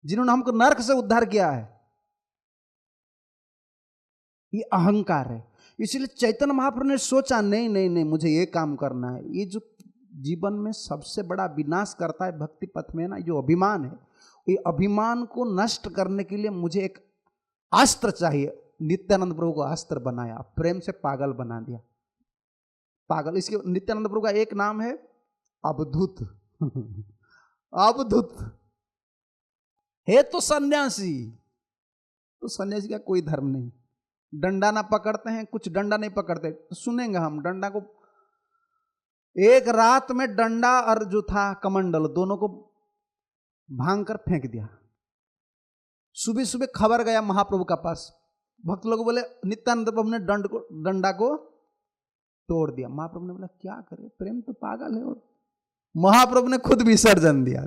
जिन्होंने हमको नरक से उद्धार किया है। ये अहंकार है। इसलिए चैतन्य महाप्रभु ने सोचा नहीं नहीं नहीं, मुझे ये काम करना है। ये जो जीवन में सबसे बड़ा विनाश करता है भक्ति पथ में ना, जो अभिमान है, ये अभिमान को नष्ट करने के लिए मुझे एक अस्त्र चाहिए। नित्यानंद प्रभु को अस्त्र बनाया, प्रेम से पागल बना दिया। पागल, इसके नित्यानंद प्रभु का एक नाम है अवधूत। अवधूत है तो सन्यासी, तो सन्यासी का कोई धर्म नहीं। डंडा ना पकड़ते हैं, कुछ डंडा नहीं पकड़ते। तो सुनेंगे हम डंडा को, एक रात में डंडा और जो था कमंडल दोनों को भांग कर फेंक दिया। सुबह सुबह खबर गया महाप्रभु का पास। भक्त लोग बोले नित्यानंद प्रभु ने डंडा को तोड़ दिया। महाप्रभु ने बोला क्या करे, प्रेम तो पागल है। और महाप्रभु ने खुद विसर्जन दिया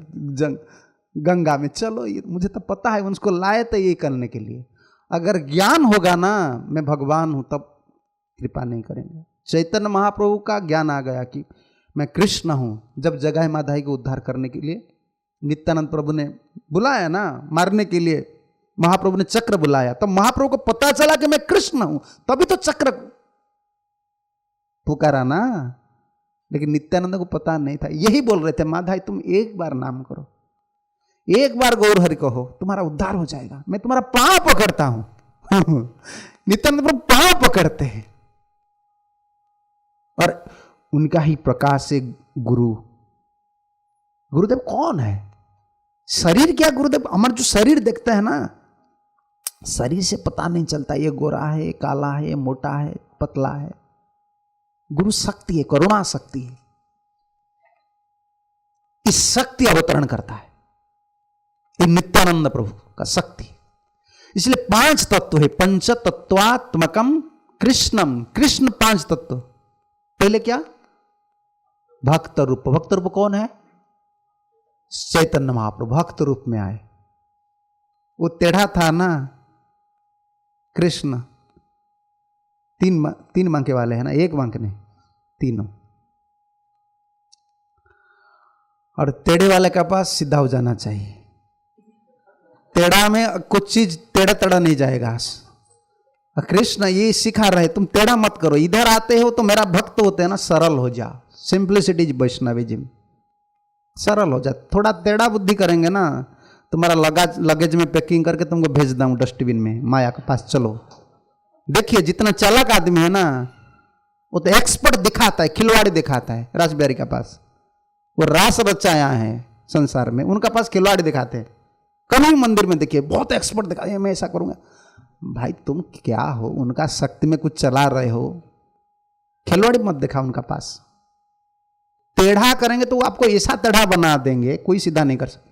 गंगा में। चलो, ये मुझे तो पता है, उनको लाए थे ये करने के लिए। अगर ज्ञान होगा ना मैं भगवान हूं, तब कृपा नहीं करेंगे। चैतन्य महाप्रभु का ज्ञान आ गया कि मैं कृष्ण हूं। जब जगाई माधाई को उद्धार करने के लिए नित्यानंद प्रभु ने बुलाया ना मारने के लिए, महाप्रभु ने चक्र बुलाया, तब महाप्रभु को पता चला कि मैं कृष्ण हूं, तभी तो चक्र पुकारा ना। लेकिन नित्यानंद को पता नहीं था। यही बोल रहे थे, माधाई तुम एक बार नाम करो, एक बार गौर हरि कहो, तुम्हारा उद्धार हो जाएगा। मैं तुम्हारा पांव पकड़ता हूं। नित्यानंद प्रभु पांव पकड़ते हैं। और उनका ही प्रकाश से गुरुदेव कौन है? शरीर क्या गुरुदेव? हमारा जो शरीर देखते हैं ना, शरीर से पता नहीं चलता ये गोरा है, काला है, मोटा है, पतला है। गुरु शक्ति है, करुणा शक्ति है। इस शक्ति अवतरण करता है ये नित्यानंद प्रभु का शक्ति। इसलिए 5 तत्व है। पंच तत्वात्मकम कृष्णम। कृष्ण 5 तत्व। पहले क्या? भक्त रूप। भक्त रूप कौन है? चैतन्य महाप्रभु भक्त रूप में आए। वो टेढ़ा था ना कृष्ण, 3 बांके वाले हैं ना, 1 बांक नहीं, तीनों। और टेढ़े वाले के पास सीधा हो जाना चाहिए। टेढ़ा में कुछ चीज टेढ़ा टेढ़ा नहीं जाएगा। कृष्ण ये सिखा रहे, तुम टेढ़ा मत करो। इधर आते हो तो मेरा भक्त होते हैं ना, सरल हो जा। Simplicity is Vaishnavism. सरल हो जा। थोड़ा टेढ़ा बुद्धि करेंगे ना, तुम्हारा लगेज में पैकिंग करके तुमको भेज दूं डस्टबिन में, माया के पास चलो। देखिए जितना चालाक आदमी है ना, वो तो एक्सपर्ट दिखाता है, खिलवाड़ी दिखाता है। रासबिहारी के पास वो रास रचाया है संसार में, उनका पास खिलवाड़ी दिखाते हैं। कभी मंदिर में देखिए बहुत एक्सपर्ट दिखा, मैं ऐसा करूंगा। भाई तुम क्या हो? उनका शक्ति में कुछ चला रहे हो, खिलवाड़ी मत दिखा उनका पास। टेढ़ा करेंगे तो आपको ऐसा टेढ़ा बना देंगे, कोई सीधा नहीं कर सकता।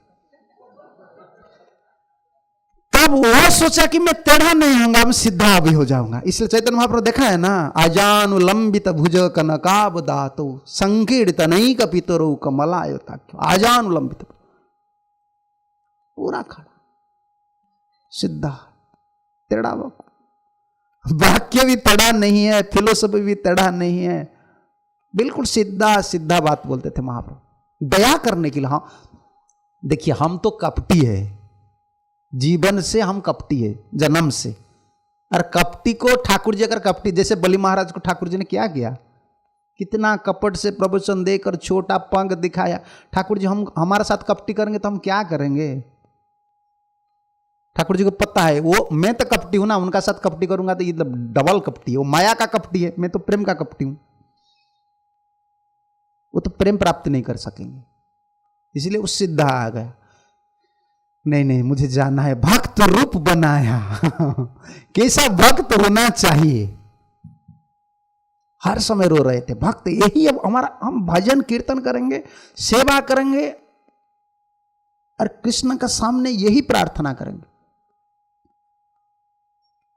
तब वो सोचा कि मैं टेढ़ा नहीं होऊंगा, मैं सीधा भी हो जाऊंगा। इसलिए चैतन्य महाप्रभु देखा है ना, आजानुलंबित भुज कनकाब दातो संकीर्त नहीं कपितरो कमलायता। आजानुलंबित पूरा खड़ा, सीधा, टेढ़ा। वाक्य भी टेढ़ा नहीं है, फिलोसफी भी टेढ़ा नहीं है, बिल्कुल सीधा सीधा बात बोलते थे महाप्रभु, दया करने के लिए। हाँ देखिए, हम तो कपटी है, जीवन से हम कपटी है, जन्म से। और कपटी को ठाकुर जी अगर कपटी, जैसे बलि महाराज को ठाकुर जी ने क्या किया, कितना कपट से प्रवचन देकर छोटा पंख दिखाया। ठाकुर जी हम हमारे साथ कपटी करेंगे तो हम क्या करेंगे? ठाकुर जी को पता है, वो मैं तो कपटी हूं ना, उनका साथ कपटी करूंगा तो ये डबल कपटी है। वो माया का कपटी है, मैं तो प्रेम का कपटी हूं। वो तो प्रेम प्राप्त नहीं कर सकेंगे। इसलिए वो सीधा आ गया, नहीं नहीं मुझे जाना है, भक्त रूप बनाया। कैसा भक्त होना चाहिए? हर समय रो रहे थे भक्त। यही अब हमारा, हम भजन कीर्तन करेंगे, सेवा करेंगे और कृष्ण का सामने यही प्रार्थना करेंगे।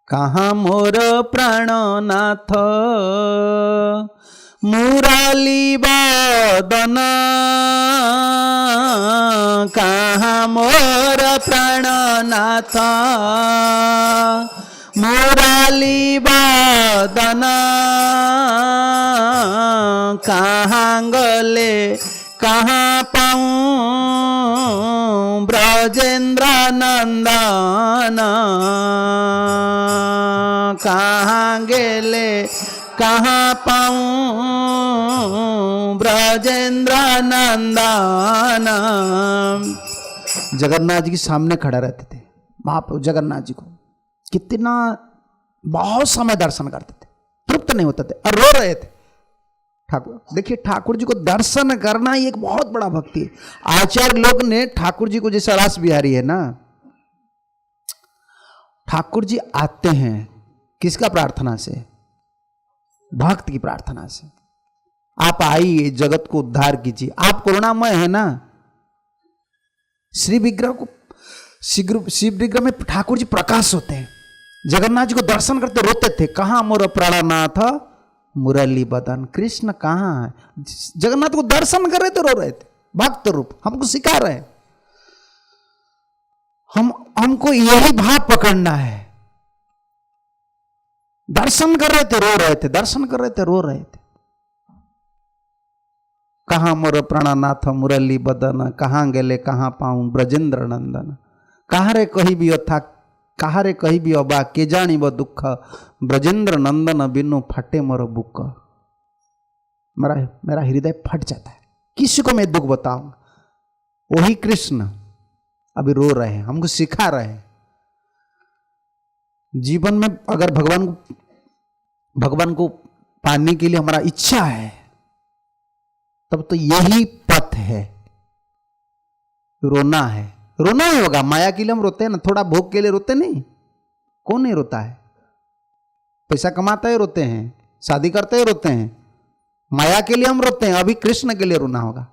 कहाँ मोर प्राणनाथ मुराली बदन, कहाँ मोर प्राणनाथ मुराली बदन, कहाँ गले कहाँ पाऊं ब्रजेंद्र नंदन कहाँ गेले कहाँ पाऊं ब्रजेंद्र नंदन। जगन्नाथ जी के सामने खड़ा रहते थे महाप्रभु, जगन्नाथ जी को कितना बहुत समय दर्शन करते थे, तृप्त नहीं होते थे और रो रहे थे। ठाकुर देखिए, ठाकुर जी को दर्शन करना ही एक बहुत बड़ा भक्ति है। आचार्य लोग ने ठाकुर जी को, जैसे रास बिहारी है ना, ठाकुर जी आते हैं किसका प्रार्थना से? भक्त की प्रार्थना से। आप आइए, जगत को उद्धार कीजिए, आप करुणामय है ना। श्री विग्रह को, शिव विग्रह में ठाकुर जी प्रकाश होते हैं। जगन्नाथ जी को दर्शन करते रोते थे, कहां मोर प्राणनाथ मुरली बदन, कृष्ण कहां है? जगन्नाथ को दर्शन कर रहे थे, रो रहे थे। भक्त रूप हमको सिखा रहे हैं, हमको यही भाव पकड़ना है। दर्शन कर रहे थे, रो रहे थे, दर्शन कर रहे थे, रो रहे थे। कहां मोर प्राणनाथ मुरली बदन, कहां गेले कहां पाऊं ब्रजेंद्र नंदन। कहां रे कही भी था, कहां रे कही भी अबा, के जानी व दुख, ब्रजेंद्र नंदन बिनु फटे मोर बुक। मेरा हृदय फट जाता है, किसी को मैं दुख बताऊंगा। वही कृष्ण अभी रो रहे हैं, हमको सिखा रहे हैं। जीवन में अगर भगवान को पाने के लिए हमारा इच्छा है, तब तो यही पथ है, रोना है। रोना ही होगा, माया के लिए हम रोते हैं ना, थोड़ा भोग के लिए रोते नहीं। कौन नहीं रोता है? पैसा कमाते हैं रोते हैं, शादी करते हैं रोते हैं, माया के लिए हम रोते हैं। अभी कृष्ण के लिए रोना होगा।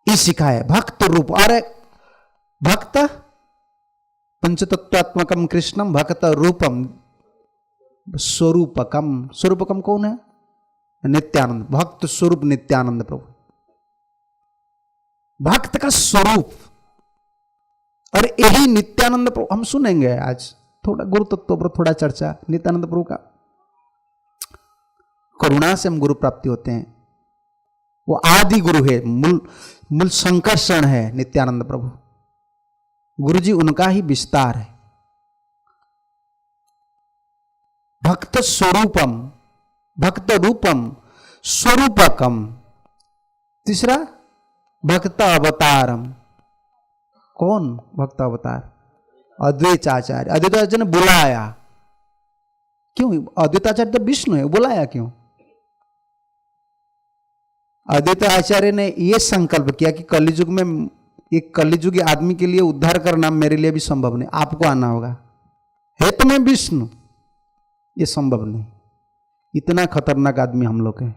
ये सिखा है भक्त रूप। अरे भक्त पंचतत्वात्मकम कृष्णम भक्त रूपम स्वरूपकम। स्वरूपकम कौन है? नित्यानंद। भक्त स्वरूप नित्यानंद प्रभु, भक्त का स्वरूप। और यही नित्यानंद प्रभु हम सुनेंगे आज। थोड़ा गुरु तत्व पर थोड़ा चर्चा। नित्यानंद प्रभु का करुणा से हम गुरु प्राप्ति होते हैं। वो आदि गुरु है, मूल संकर्षण है नित्यानंद प्रभु। गुरु जी उनका ही विस्तार है। भक्त स्वरूपम, भक्त रूपम, स्वरूपकम। तीसरा भक्त अवतारम। कौन भक्त अवतार? अद्वैताचार्य। अद्वैताचार्य ने बुलाया क्यों? अद्वैताचार्य तो विष्णु है, बुलाया क्यों? अद्वैताचार्य ने यह संकल्प किया कि कलियुग में एक कलियुगी आदमी के लिए उद्धार करना मेरे लिए भी संभव नहीं, आपको आना होगा। है तो मैं विष्णु, ये संभव नहीं। इतना खतरनाक आदमी हम लोग हैं।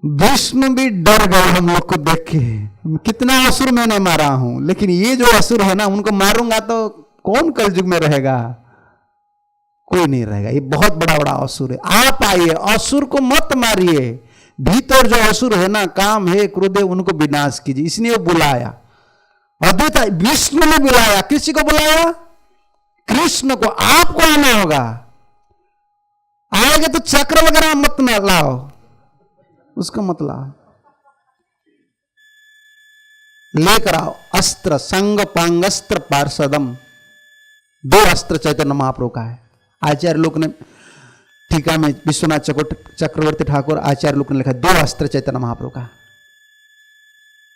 विष्णु भी डर गए हम लोग को देख के। कितना असुर मैंने मारा हूं, लेकिन ये जो असुर है ना, उनको मारूंगा तो कौन कलयुग में रहेगा? कोई नहीं रहेगा। ये बहुत बड़ा बड़ा असुर है। आप आइए, असुर को मत मारिए। भीतर जो असुर है ना, काम है, क्रोध है, उनको विनाश कीजिए। इसलिए वो बुलाया, अद्वैत विष्णु ने बुलाया। किसी को बुलाया? कृष्ण को। आपको आना होगा। आएगा तो चक्र वगैरह मत ना लाओ, उसको मत लाओ। लेकर आओ अस्त्र, संग पांगस्त्र पार्षदम। 2 अस्त्र चैतन्य महाप्रभु का है। आचार्य लोग ने टीका में, विश्वनाथ चक्रवर्ती ठाकुर आचार्य लोग ने लिखा 2 अस्त्र चैतन्य महाप्रभु का।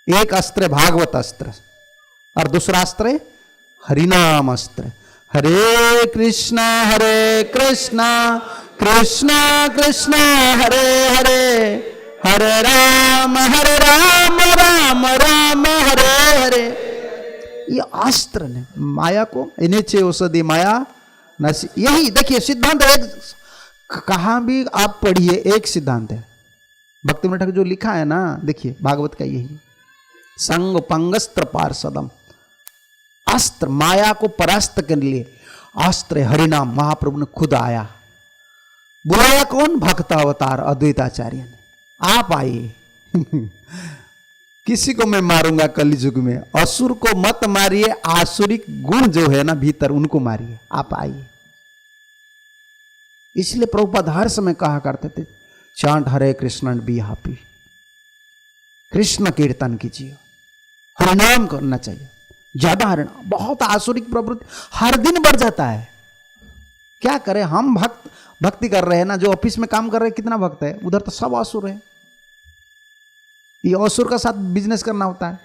एक अस्त्र भागवत अस्त्र और दूसरा अस्त्र हरिनाम अस्त्र। हरे कृष्णा कृष्णा कृष्णा हरे हरे, हरे राम राम राम हरे हरे। ये अस्त्र ने माया को, इन्हें औषधि माया नसी। यही देखिए सिद्धांत है। कहां भी आप पढ़िए एक सिद्धांत है। भक्ति में ठाकुर जो लिखा है ना, देखिए भागवत का यही संग पंगस्त्र पार्षदम। अस्त्र, माया को परास्त करने लिए अस्त्र हरिनाम। महाप्रभु ने खुद आया, बुलाया। कौन? भक्त अवतार अद्वैताचार्य ने। आप आइए। किसी को मैं मारूंगा कलियुग में। असुर को मत मारिए, आसुरिक गुण जो है ना भीतर, उनको मारिए। आप आइए। इसलिए प्रभुपाद हर समय कहा करते थे, chant Hare Krishna be happy. Krishna कीर्तन कीजिए। हरिनाम करना चाहिए, ज्यादा हरिनाम। बहुत आसुरिक प्रवृत्ति हर दिन बढ़ जाता है। क्या करें, हम भक्ति कर रहे हैं ना, जो ऑफिस में काम कर रहे हैं कितना भक्त है, उधर तो सब असुर है। ये असुर का साथ बिजनेस करना होता है।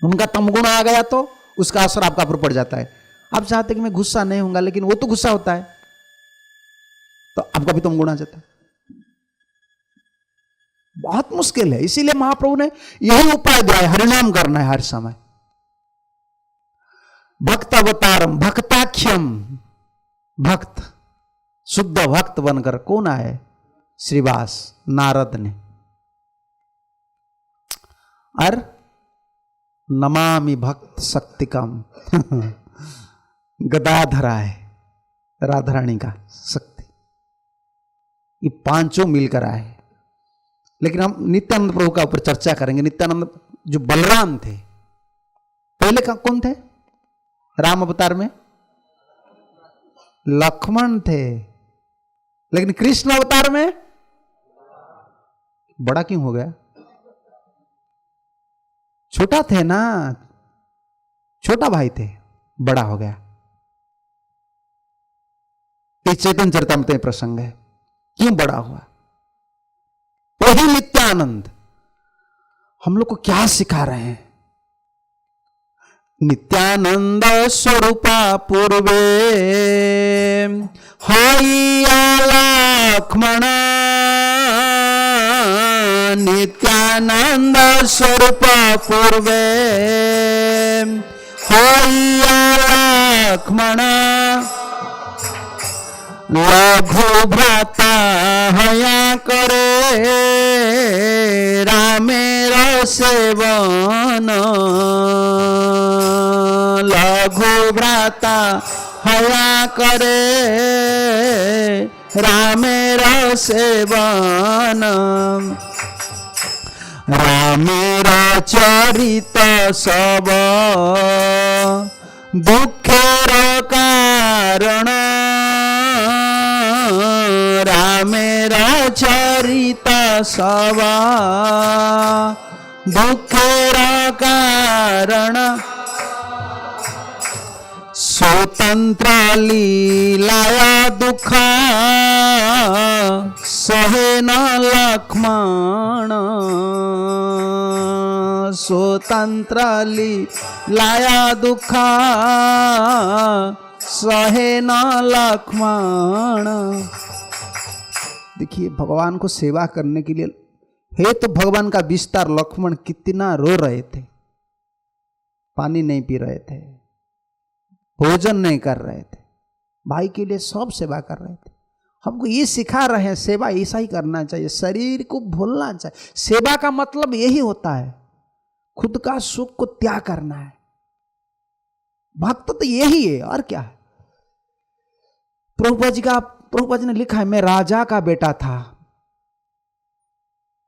उनका तमगुण आ गया तो उसका असर आपका ऊपर पड़ जाता है। आप चाहते कि मैं गुस्सा नहीं होऊंगा, लेकिन वो तो गुस्सा होता है तो आपका भी तमगुण आ जाता है। बहुत मुश्किल है। इसीलिए महाप्रभु ने यही उपाय दिया है, हरिनाम करना है हर समय। भक्त अवतारम भक्ताख्यम, भक्त शुद्ध भक्त बनकर कौन आए? श्रीवास नारद ने। और नमामि भक्त शक्तिकम गदाधरा है राधा रानी का शक्ति। ये पांचों मिलकर आए। लेकिन हम नित्यानंद प्रभु का ऊपर चर्चा करेंगे। नित्यानंद जो बलराम थे, पहले का कौन थे? राम अवतार में लक्ष्मण थे, लेकिन कृष्ण अवतार में बड़ा क्यों हो गया? छोटा थे ना, छोटा भाई थे, बड़ा हो गया। इस चैतन्य चरितामृत में प्रसंग है, क्यों बड़ा हुआ? वही नित्यानंद हम लोग को क्या सिखा रहे हैं? नित्यानंद स्वरूपा पूर्वे हैया लक्ष्मण, नित्यानंद स्वरूपा पूर्वे हैया लक्ष्मण, लघु भ्राता हया करे रामेर सेवन, लघु भ्राता हया करे रामेर सेवन, रामेर चरित सब दुखेर कारण, रामेर चरित सब दुखेर कारण, स्वतंत्र लीलाया दुख सहे न लक्ष्मण, स्वतंत्र लीलाया दुख सहे न लक्ष्मण। देखिए, भगवान को सेवा करने के लिए है तो भगवान का विस्तार। लक्ष्मण कितना रो रहे थे, पानी नहीं पी रहे थे, भोजन नहीं कर रहे थे, भाई के लिए सब सेवा कर रहे थे। हमको ये सिखा रहे हैं, सेवा ऐसा ही करना चाहिए, शरीर को भूलना चाहिए। सेवा का मतलब यही होता है, खुद का सुख को त्याग करना है। भक्त तो यही है, और क्या है? प्रभुपाद जी ने लिखा है, मैं राजा का बेटा था,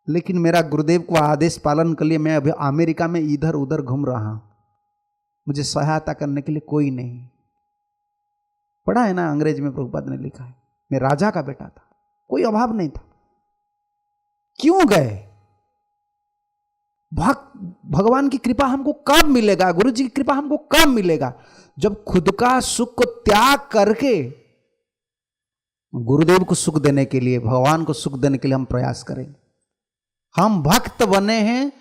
लेकिन मेरा गुरुदेव को आदेश पालन के लिए मैं अभी अमेरिका में इधर उधर घूम रहा हूं, मुझे सहायता करने के लिए कोई नहीं। पढ़ा है ना, अंग्रेज में प्रभुपाद ने लिखा है, मैं राजा का बेटा था, कोई अभाव नहीं था। क्यों गए? भगवान की कृपा हमको कब मिलेगा, गुरु जी की कृपा हमको कब मिलेगा? जब खुद का सुख को त्याग करके गुरुदेव को सुख देने के लिए, भगवान को सुख देने के लिए हम प्रयास करेंगे। हम भक्त बने हैं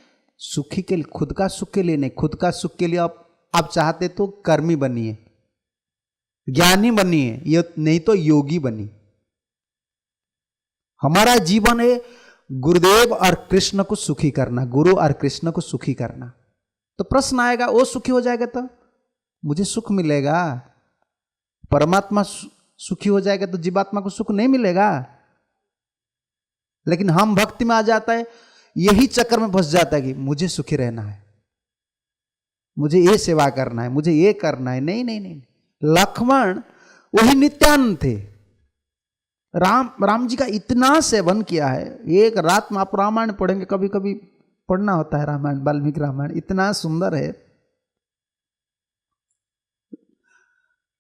सुखी के लिए, खुद का सुख के लिए नहीं। खुद का सुख के लिए आप चाहते तो कर्मी बनिए, ज्ञानी बनिए, ये नहीं तो योगी बनिए। हमारा जीवन है गुरुदेव और कृष्ण को सुखी करना, गुरु और कृष्ण को सुखी करना। तो प्रश्न आएगा, वो सुखी हो जाएगा तो मुझे सुख मिलेगा? परमात्मा सुखी हो जाएगा तो जीवात्मा को सुख नहीं मिलेगा। लेकिन हम भक्ति में आ जाता है, यही चक्कर में फंस जाता है कि मुझे सुखी रहना है, मुझे ये सेवा करना है, मुझे ये करना है। नहीं नहीं नहीं, लक्ष्मण वही नित्यानंद थे। राम जी का इतना सेवन किया है। एक रात में आप रामायण पढ़ेंगे, कभी कभी पढ़ना होता है रामायण, वाल्मीकि रामायण इतना सुंदर है।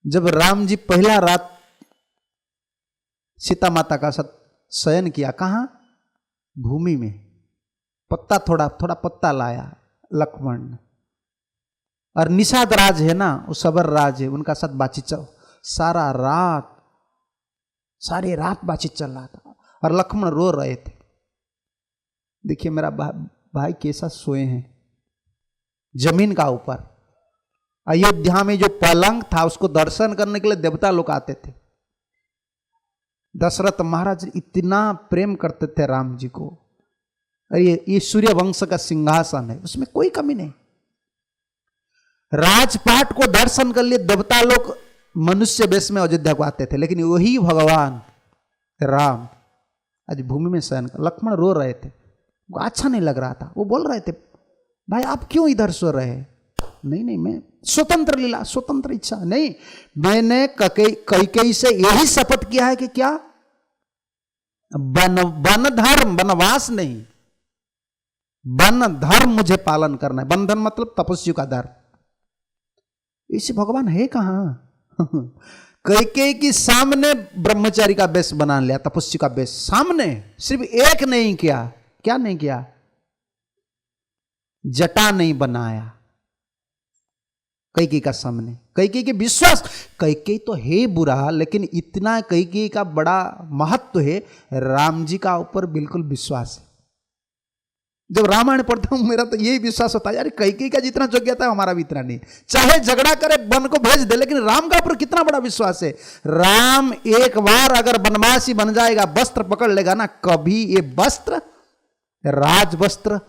जब राम जी पहला रात सीता माता का साथ शयन किया, कहां? भूमि में। पत्ता थोड़ा थोड़ा पत्ता लाया, लक्ष्मण। और निषाद राज है ना, वो सबर राज है, उनका साथ बातचीत चल, सारी रात बातचीत चल रहा था और लक्ष्मण रो रहे थे। देखिए मेरा भाई कैसा सोए हैं जमीन का ऊपर। अयोध्या में जो पलंग था उसको दर्शन करने के लिए देवता लोग आते थे। दशरथ महाराज इतना प्रेम करते थे राम जी को। ये सूर्य वंश का सिंहासन है, उसमें कोई कमी नहीं। राजपाट को दर्शन कर लिए देवता लोग मनुष्य वेश में अयोध्या को आते थे, लेकिन वही भगवान राम आज भूमि में शयन कर। लक्ष्मण रो रहे थे, अच्छा नहीं लग रहा था। वो बोल रहे थे भाई आप क्यों इधर सो रहे? नहीं मैं स्वतंत्र लीला, स्वतंत्र इच्छा नहीं, मैंने कैकेयी से यही शपथ किया है कि क्या वन धर्म, वनवास नहीं, वन धर्म मुझे पालन करना है। बंधन मतलब तपस्या का धर्म। इसे भगवान है कहां? कैकेयी के सामने ब्रह्मचारी का वेश बना लिया, तपस्या का वेश सामने। सिर्फ एक नहीं किया, क्या नहीं किया? जटा नहीं बनाया कैकेयी का सामने। कैकेयी के विश्वास, कैकेयी तो है बुरा, लेकिन इतना कैकेयी का बड़ा महत्व है, राम जी का ऊपर बिल्कुल विश्वास है। जब रामायण पढ़ता हूं मेरा तो यही विश्वास होता है यार कैकेयी का जितना योग्यता है हमारा भी इतना नहीं। चाहे झगड़ा करे वन को भेज दे, लेकिन राम का ऊपर कितना बड़ा विश्वास है। राम एक बार अगर वनवासी बन जाएगा, वस्त्र पकड़ लेगा ना, कभी ये वस्त्र राज वस्त्र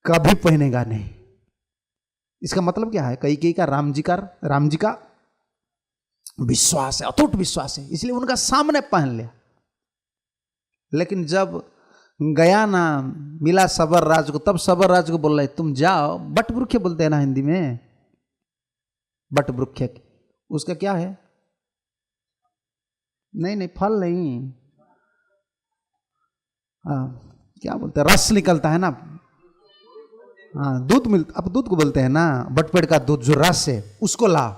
कभी पहनेगा नहीं। इसका मतलब क्या है? कैकेयी का राम जी का विश्वास है, अटूट विश्वास है, इसलिए उनका सामने पहन लिया। लेकिन जब गया ना, मिला सबर राज को, तब सबर राज को बोल रहे तुम जाओ। बट वृक्ष बोलते हैं ना हिंदी में, बट वृक्ष उसका क्या है? नहीं फल नहीं, क्या बोलते हैं, रस निकलता है ना, दूध मिलता, अब दूध को बोलते हैं ना, बटपेड़ का दूध जो रस है उसको ला।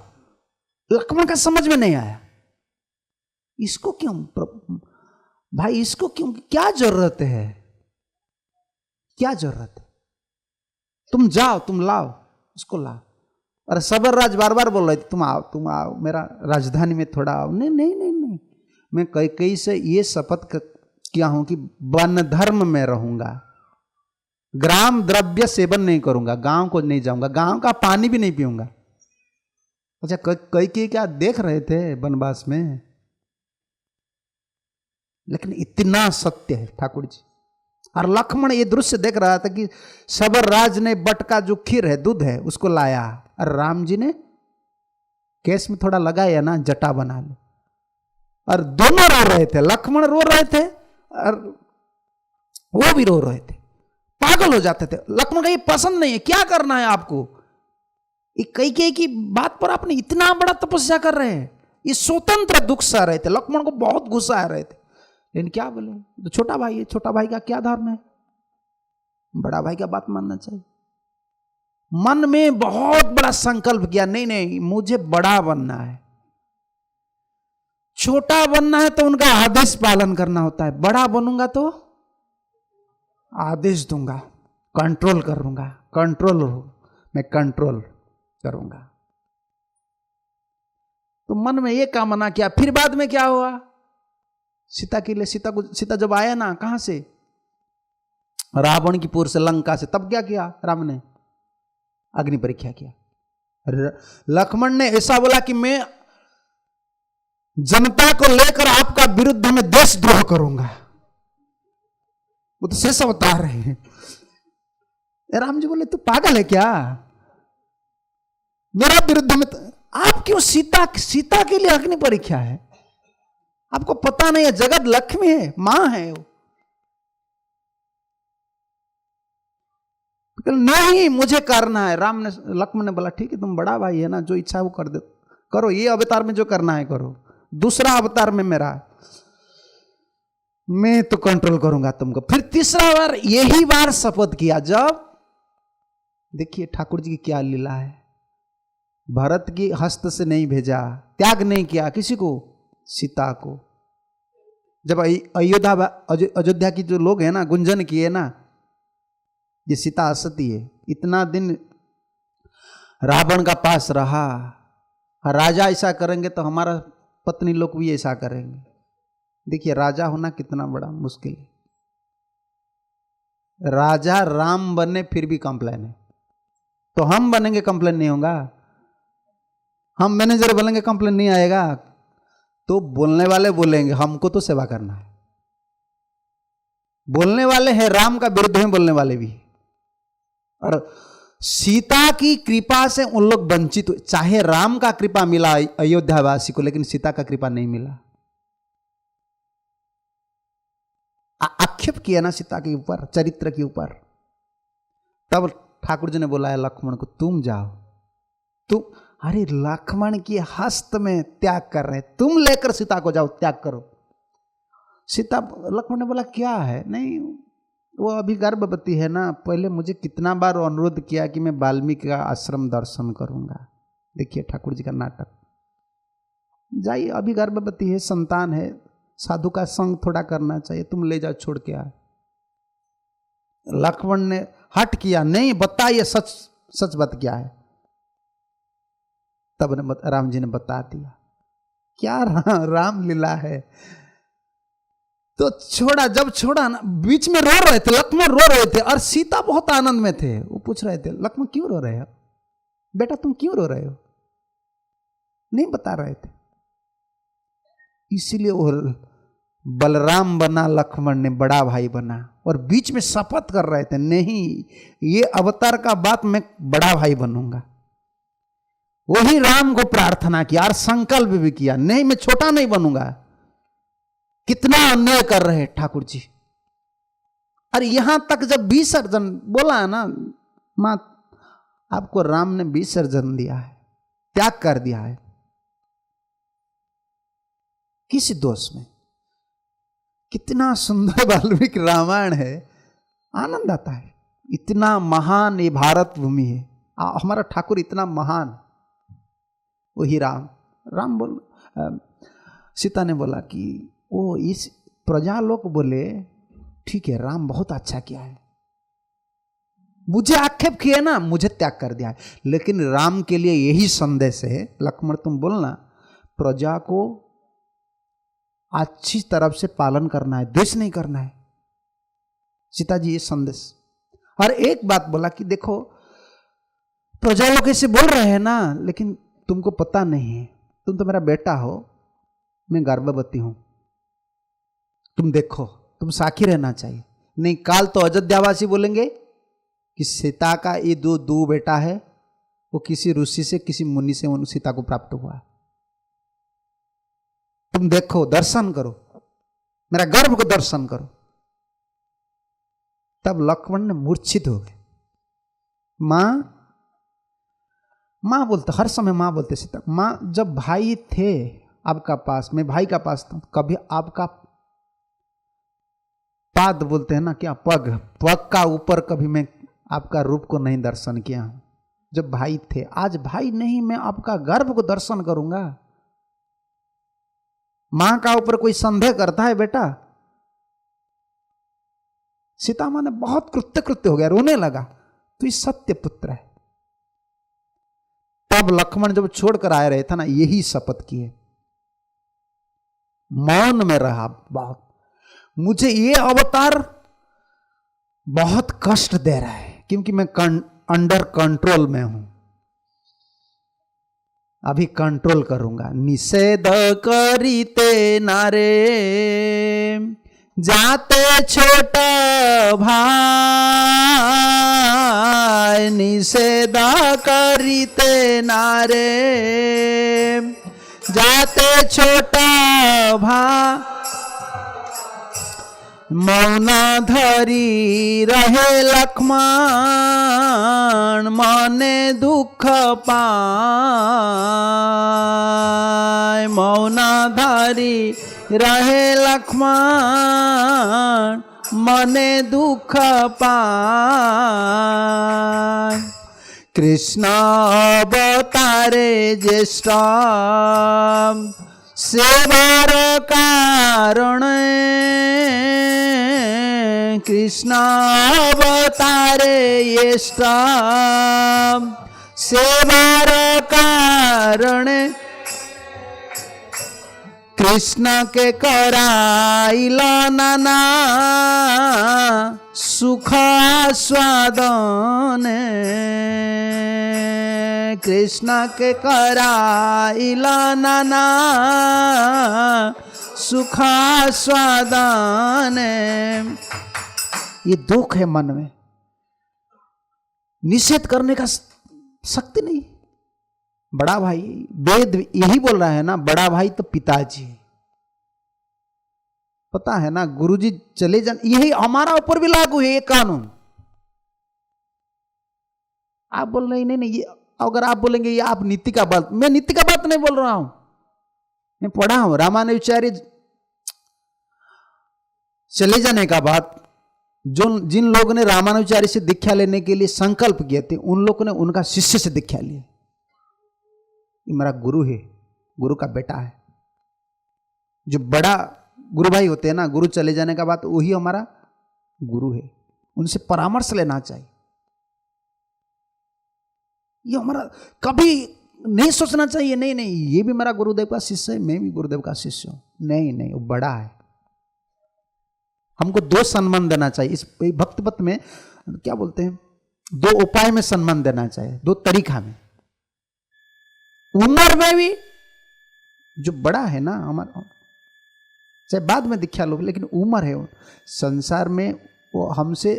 लक्ष्मण का समझ में नहीं आया, इसको क्यों भाई, इसको क्यों, क्या जरूरत है, क्या जरूरत है? तुम जाओ, तुम लाओ, उसको लाओ। और सबर राज बार बार बोल रहे थे तुम आओ मेरा राजधानी में थोड़ा आओ। नहीं, मैं कैकेयी से ये शपथ किया हूं कि वन धर्म में रहूंगा, ग्राम द्रव्य सेवन नहीं करूंगा, गांव को नहीं जाऊंगा, गांव का पानी भी नहीं पीऊंगा। अच्छा कैकेयी क्या देख रहे थे वनवास में? लेकिन इतना सत्य है ठाकुर जी। और लक्ष्मण ये दृश्य देख रहा था कि सबर राज ने बट का जो खीर है, दूध है, उसको लाया, और राम जी ने केस में थोड़ा लगाया ना, जटा बना ली। और दोनों रो रहे थे, लक्ष्मण रो रहे थे और वो भी रो रहे थे, पागल हो जाते थे। लक्ष्मण का ये पसंद नहीं है, क्या करना है आपको? कैकेयी की बात पर आपने इतना बड़ा तपस्या कर रहे हैं। ये स्वतंत्र दुख सह रहे थे, लक्ष्मण को बहुत गुस्सा आ रहे थे। लेकिन क्या बोले, तो छोटा भाई है, छोटा भाई का क्या धर्म है? बड़ा भाई का बात मानना चाहिए। मन में बहुत बड़ा संकल्प किया, नहीं मुझे बड़ा बनना है। छोटा बनना है तो उनका आदेश पालन करना होता है, बड़ा बनूंगा तो आदेश दूंगा, कंट्रोल करूंगा, मैं कंट्रोल करूंगा। तो मन में ये कामना किया। फिर बाद में क्या हुआ? सीता के लिए, सीता जब आया ना, कहां से? रावण की पुर से, लंका से, तब क्या किया राम ने? अग्नि परीक्षा किया। लक्ष्मण ने ऐसा बोला कि मैं जनता को लेकर आपका विरुद्ध में देशद्रोह करूंगा। वो तो शेष अवतार है। राम जी बोले तू पागल है क्या? मेरा विरुद्ध में आप क्यों? सीता के लिए अग्नि परीक्षा है? आपको पता नहीं है जगत लक्ष्मी है, मां है वो। नहीं मुझे करना है। लक्ष्मण ने बोला ठीक है, तुम बड़ा भाई है ना, जो इच्छा है वो कर दो, करो, ये अवतार में जो करना है करो, दूसरा अवतार में मेरा, मैं तो कंट्रोल करूंगा तुमको। फिर तीसरा बार यही बार शपथ किया जब, देखिए ठाकुर जी की क्या लीला है, भरत की हस्त से नहीं भेजा, त्याग नहीं किया किसी को, सीता को। जब अयोध्या की जो लोग हैं ना, गुंजन किए ना, ये सीता असती है। इतना दिन रावण का पास रहा, राजा ऐसा करेंगे तो हमारा पत्नी लोग भी ऐसा करेंगे। देखिए राजा होना कितना बड़ा मुश्किल है। राजा राम बने फिर भी कंप्लेन है, तो हम बनेंगे कंप्लेन नहीं होगा, हम मैनेजर बनेंगे कंप्लेन नहीं आएगा। तो बोलने वाले बोलेंगे, हमको तो सेवा करना है। बोलने वाले हैं राम का विरुद्ध में बोलने वाले भी। और सीता की कृपा से उन लोग वंचित हुए। चाहे राम का कृपा मिला अयोध्यावासी को, लेकिन सीता का कृपा नहीं मिला। आक्षेप किया ना सीता के ऊपर, चरित्र के ऊपर। तब ठाकुर जी ने बोला है लक्ष्मण को, तुम जाओ। तुम, अरे लक्ष्मण के हस्त में त्याग कर रहे, तुम लेकर सीता को जाओ, त्याग करो। सीता, लक्ष्मण ने बोला क्या है, नहीं वो अभी गर्भवती है ना, पहले मुझे कितना बार अनुरोध किया कि मैं वाल्मीकि का आश्रम दर्शन करूंगा। देखिए ठाकुर जी का नाटक। जाइए, अभी गर्भवती है, संतान है, साधु का संग थोड़ा करना चाहिए, तुम ले जाओ, छोड़ के आ। लक्ष्मण ने हट किया, नहीं बताइए सच सच बात क्या है। तब राम जी ने बता दिया क्या राम लीला है। तो छोड़ा, जब छोड़ा ना, बीच में रो रहे थे, लक्ष्मण रो रहे थे और सीता बहुत आनंद में थे। वो पूछ रहे थे लक्ष्मण क्यों रो रहे हो बेटा, तुम क्यों रो रहे हो, नहीं बता रहे थे। इसीलिए वो बलराम बना, लक्ष्मण ने बड़ा भाई बना, और बीच में शपथ कर रहे थे नहीं ये अवतार का बात मैं बड़ा भाई बनूंगा। वही राम को प्रार्थना किया और संकल्प भी किया, नहीं मैं छोटा नहीं बनूंगा। कितना अन्याय कर रहे ठाकुर जी। और यहां तक जब विसर्जन बोला है ना, मां आपको राम ने विसर्जन दिया है, त्याग कर दिया है, किस दोष में। कितना सुंदर वाल्मीकि रामायण है, आनंद आता है। इतना महान ये भारत भूमि है, हमारा ठाकुर इतना महान। वही राम बोल, सीता ने बोला कि वो इस प्रजा लोग बोले ठीक है राम बहुत अच्छा किया है, मुझे आक्षेप किए ना, मुझे त्याग कर दिया है, लेकिन राम के लिए यही संदेश है लक्ष्मण तुम बोलना, प्रजा को अच्छी तरफ से पालन करना है, द्वेष नहीं करना है। सीता जी ये संदेश। और एक बात बोला कि देखो प्रजा लोग ऐसे बोल रहे हैं ना, लेकिन तुमको पता नहीं है, तुम तो मेरा बेटा हो, मैं गर्भवती हूं, तुम देखो, तुम साक्षी रहना चाहिए। नहीं काल तो अयोध्यावासी बोलेंगे कि सीता का ये दो बेटा है, वो किसी ऋषि से किसी मुनि से उन सीता को प्राप्त हुआ, तुम देखो, दर्शन करो, मेरा गर्भ को दर्शन करो। तब लक्ष्मण ने मूर्छित हो गए। मां बोलते, हर समय मां बोलते सीता, मां जब भाई थे आपका पास, मैं भाई का पास था, कभी आपका पाद बोलते हैं ना क्या, पग का ऊपर कभी मैं आपका रूप को नहीं दर्शन किया हूं। जब भाई थे, आज भाई नहीं, मैं आपका गर्भ को दर्शन करूंगा। मां का ऊपर कोई संदेह करता है बेटा। सीता मां ने बहुत कृत्य हो गया, रोने लगा, तो ये सत्य पुत्र है। तब लक्ष्मण जब छोड़कर आ रहे थे ना, यही शपथ किए, मौन में रहा बहुत, मुझे ये अवतार बहुत कष्ट दे रहा है, क्योंकि मैं अंडर कंट्रोल में हूं, अभी कंट्रोल करूंगा। निषेध करीते नारे जाते छोटा भाई, निषेध करीते नारे जाते छोटा भाई, मौन धरी रहे लक्ष्मण, मने दुख पाए, मौन धरी रहे लक्ष्मण, मने दुख पाए। कृष्ण अवतारे ज्येष्ठ सेवार कारण, कृष्ण अवतारे यष्ट सेवार कारण कृष्ण के कराइल नाना सुख स्वादन कृष्ण के कराइल नाना सुख स्वादन। ये दुख है मन में, निषेध करने का शक्ति नहीं। बड़ा भाई वेद यही बोल रहा है ना, बड़ा भाई तो पिताजी, पता है ना, गुरुजी चले जान, यही हमारा ऊपर भी लागू है ये कानून। आप बोल रहे नहीं नहीं, ये अगर आप बोलेंगे ये आप नीति का बात, मैं नीति का बात नहीं बोल रहा हूं, मैं पढ़ा हूं रामानुजाचार्य चले जाने का बात, जो जिन लोगों ने रामानुजाचार्य से दीक्षा लेने के लिए संकल्प किए थे उन लोगों ने उनका शिष्य से दीक्षा लिया। ये मेरा गुरु है, गुरु का बेटा है। जो बड़ा गुरु भाई होते हैं ना, गुरु चले जाने का बाद वही हमारा गुरु है, उनसे परामर्श लेना चाहिए। ये हमारा कभी नहीं सोचना चाहिए नहीं नहीं ये भी मेरा गुरुदेव का शिष्य है, मैं भी गुरुदेव का शिष्य हूं। नहीं नहीं, वो बड़ा है। हमको दो सम्मान देना चाहिए इस भक्तिपथ में, क्या बोलते हैं, दो उपाय में सम्मान देना चाहिए, दो तरीका में। उम्र में भी जो बड़ा है ना हमारा, चाहे बाद में दीक्षा लो, लेकिन उम्र है, संसार में वो हमसे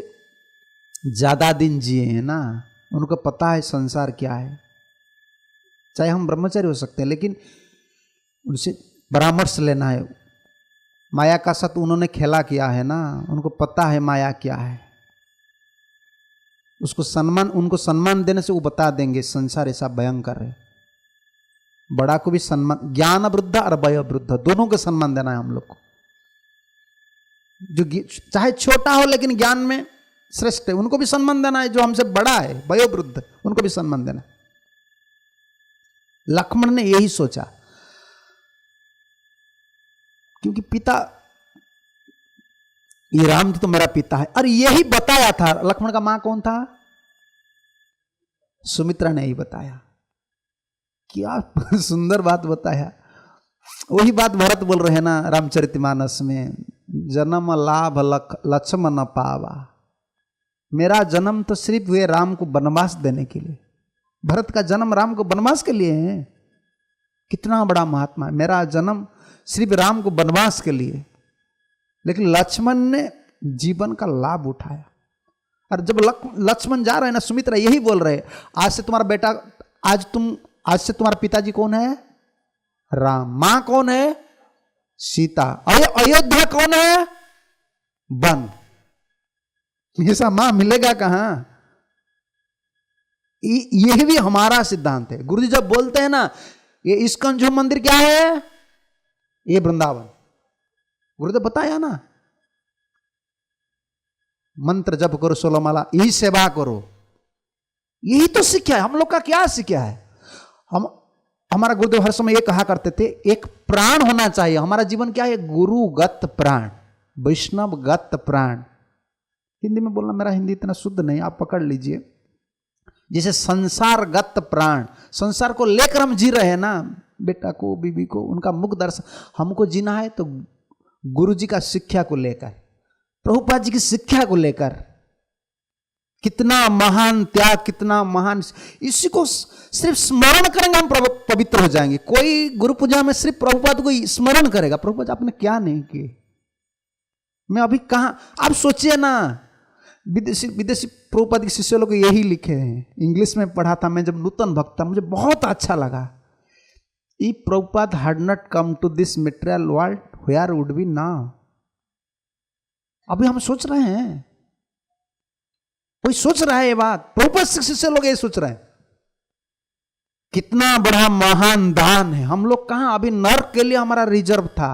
ज्यादा दिन जिए हैं ना, उनको पता है संसार क्या है। चाहे हम ब्रह्मचारी हो सकते हैं, लेकिन उनसे परामर्श लेना है। माया का साथ उन्होंने खेला किया है ना, उनको पता है माया क्या है। उसको सम्मान, उनको सम्मान देने से वो बता देंगे संसार ऐसा भयंकर है। बड़ा को भी सम्मान, ज्ञान वृद्ध और वय वृद्ध दोनों को सम्मान देना है हम लोग को। जो चाहे छोटा हो लेकिन ज्ञान में श्रेष्ठ है, उनको भी सम्मान देना है। जो हमसे बड़ा है वयो वृद्ध, उनको भी सम्मान देना। लक्ष्मण ने यही सोचा, क्योंकि पिता ये राम तो मेरा पिता है, और यही बताया था। लक्ष्मण का मां कौन था? सुमित्रा ने ही बताया। क्या सुंदर बात बताया। वही बात भरत बोल रहे हैं ना रामचरितमानस में, जन्म लाभ लक्ष्मण न पावा। मेरा जन्म तो सिर्फ हुए राम को वनवास देने के लिए। भरत का जन्म राम को वनवास के लिए है। कितना बड़ा महात्मा है। मेरा जन्म सिर्फ राम को वनवास के लिए, लेकिन लक्ष्मण ने जीवन का लाभ उठाया। और जब लक्ष्मण जा रहे हैं ना, सुमित्रा यही बोल रहे, आज से तुम्हारा बेटा, आज से तुम्हारा पिताजी कौन है? राम। मां कौन है? सीता। अयोध्या कौन है? वन। ऐसा मां मिलेगा कहां? यही भी हमारा सिद्धांत है। गुरुजी जब बोलते हैं ना, ये इस्कॉन जो मंदिर क्या है, ये वृंदावन। गुरुदेव बताया ना, मंत्र जप करो, 16 माला, यही सेवा करो। यही तो सीखा है। हम लोग का क्या सीखा है? हमारा गुरुदेव हर समय ये कहा करते थे, एक प्राण होना चाहिए। हमारा जीवन क्या है? गुरुगत प्राण, वैष्णवगत प्राण। हिंदी में बोलना, मेरा हिंदी इतना शुद्ध नहीं, आप पकड़ लीजिए। जैसे संसारगत प्राण, संसार को लेकर हम जी रहे हैं ना, बेटा को, बीबी को, उनका मुख दर्शन हमको जीना है तो गुरु जी का शिक्षा को लेकर, प्रभुपाद जी की शिक्षा को लेकर। कितना महान त्याग, कितना महान, इसी को सिर्फ स्मरण करेंगे हम पवित्र हो जाएंगे। कोई गुरु पूजा में सिर्फ प्रभुपाद को स्मरण करेगा, प्रभुपाद आपने क्या नहीं किए, मैं अभी कहां। आप सोचिए ना, विदेशी प्रभुपाद के शिष्य लोग यही लिखे हैं। इंग्लिश में पढ़ा था मैं जब नूतन भक्त था, मुझे बहुत अच्छा लगा। If Prabhupada had not come to this material world, where would we now? अभी हम सोच रहे हैं, कोई सोच रहा है ये बात, प्रभुपाद शिष्य लोग ये सोच रहे हैं। कितना बड़ा महान दान है। हम लोग कहां, अभी नर्क के लिए हमारा रिजर्व था,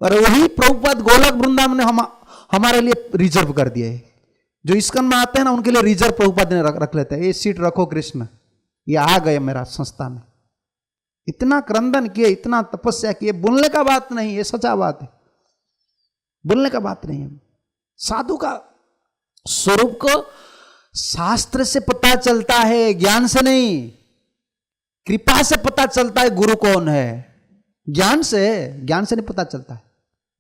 और वही प्रभुपाद गोलक वृंदावन ने हमारे लिए रिजर्व कर दिए। जो इस्कॉन में आते हैं ना, उनके लिए रिजर्व प्रभुपाद ने रख लेते हैं। ये सीट रखो कृष्ण, ये आ गए मेरा संस्था में। इतना क्रंदन किए, इतना तपस्या किए। बोलने का बात नहीं, ये सच्चा बात है, बोलने का बात नहीं है। साधु का स्वरूप को शास्त्र से पता चलता है, ज्ञान से नहीं। कृपा से पता चलता है गुरु कौन है, ज्ञान से नहीं पता चलता है,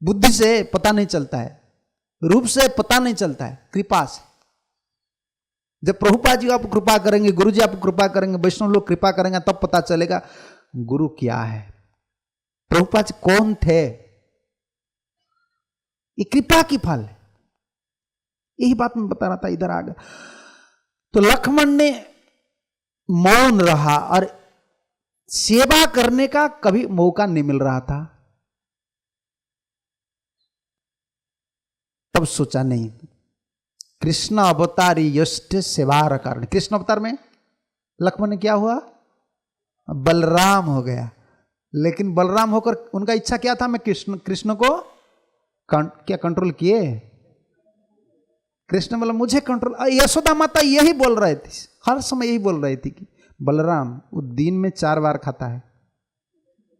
बुद्धि से पता नहीं चलता है, रूप से पता नहीं चलता है, कृपा से। जब प्रभुपाद जी आप कृपा करेंगे, गुरु जी आप कृपा करेंगे, वैष्णव लोग कृपा करेंगे, तब पता चलेगा गुरु क्या है, प्रभुपाद जी कौन थे। ये कृपा की फल है। यही बात मैं बता रहा था, इधर आ गया। तो लक्ष्मण ने मौन रहा और सेवा करने का कभी मौका नहीं मिल रहा था। तब सोचा नहीं, कृष्ण अवतारी यष्ट सेवार कारण। कृष्ण अवतार में लक्ष्मण ने क्या हुआ, बलराम हो गया। लेकिन बलराम होकर उनका इच्छा क्या था, मैं कृष्ण को क्या कंट्रोल किए। कृष्ण बोला मुझे कंट्रोल। यशोदा माता यही बोल रहे थे, हर समय यही बोल रही थी कि बलराम वो दिन में 4 बार खाता है,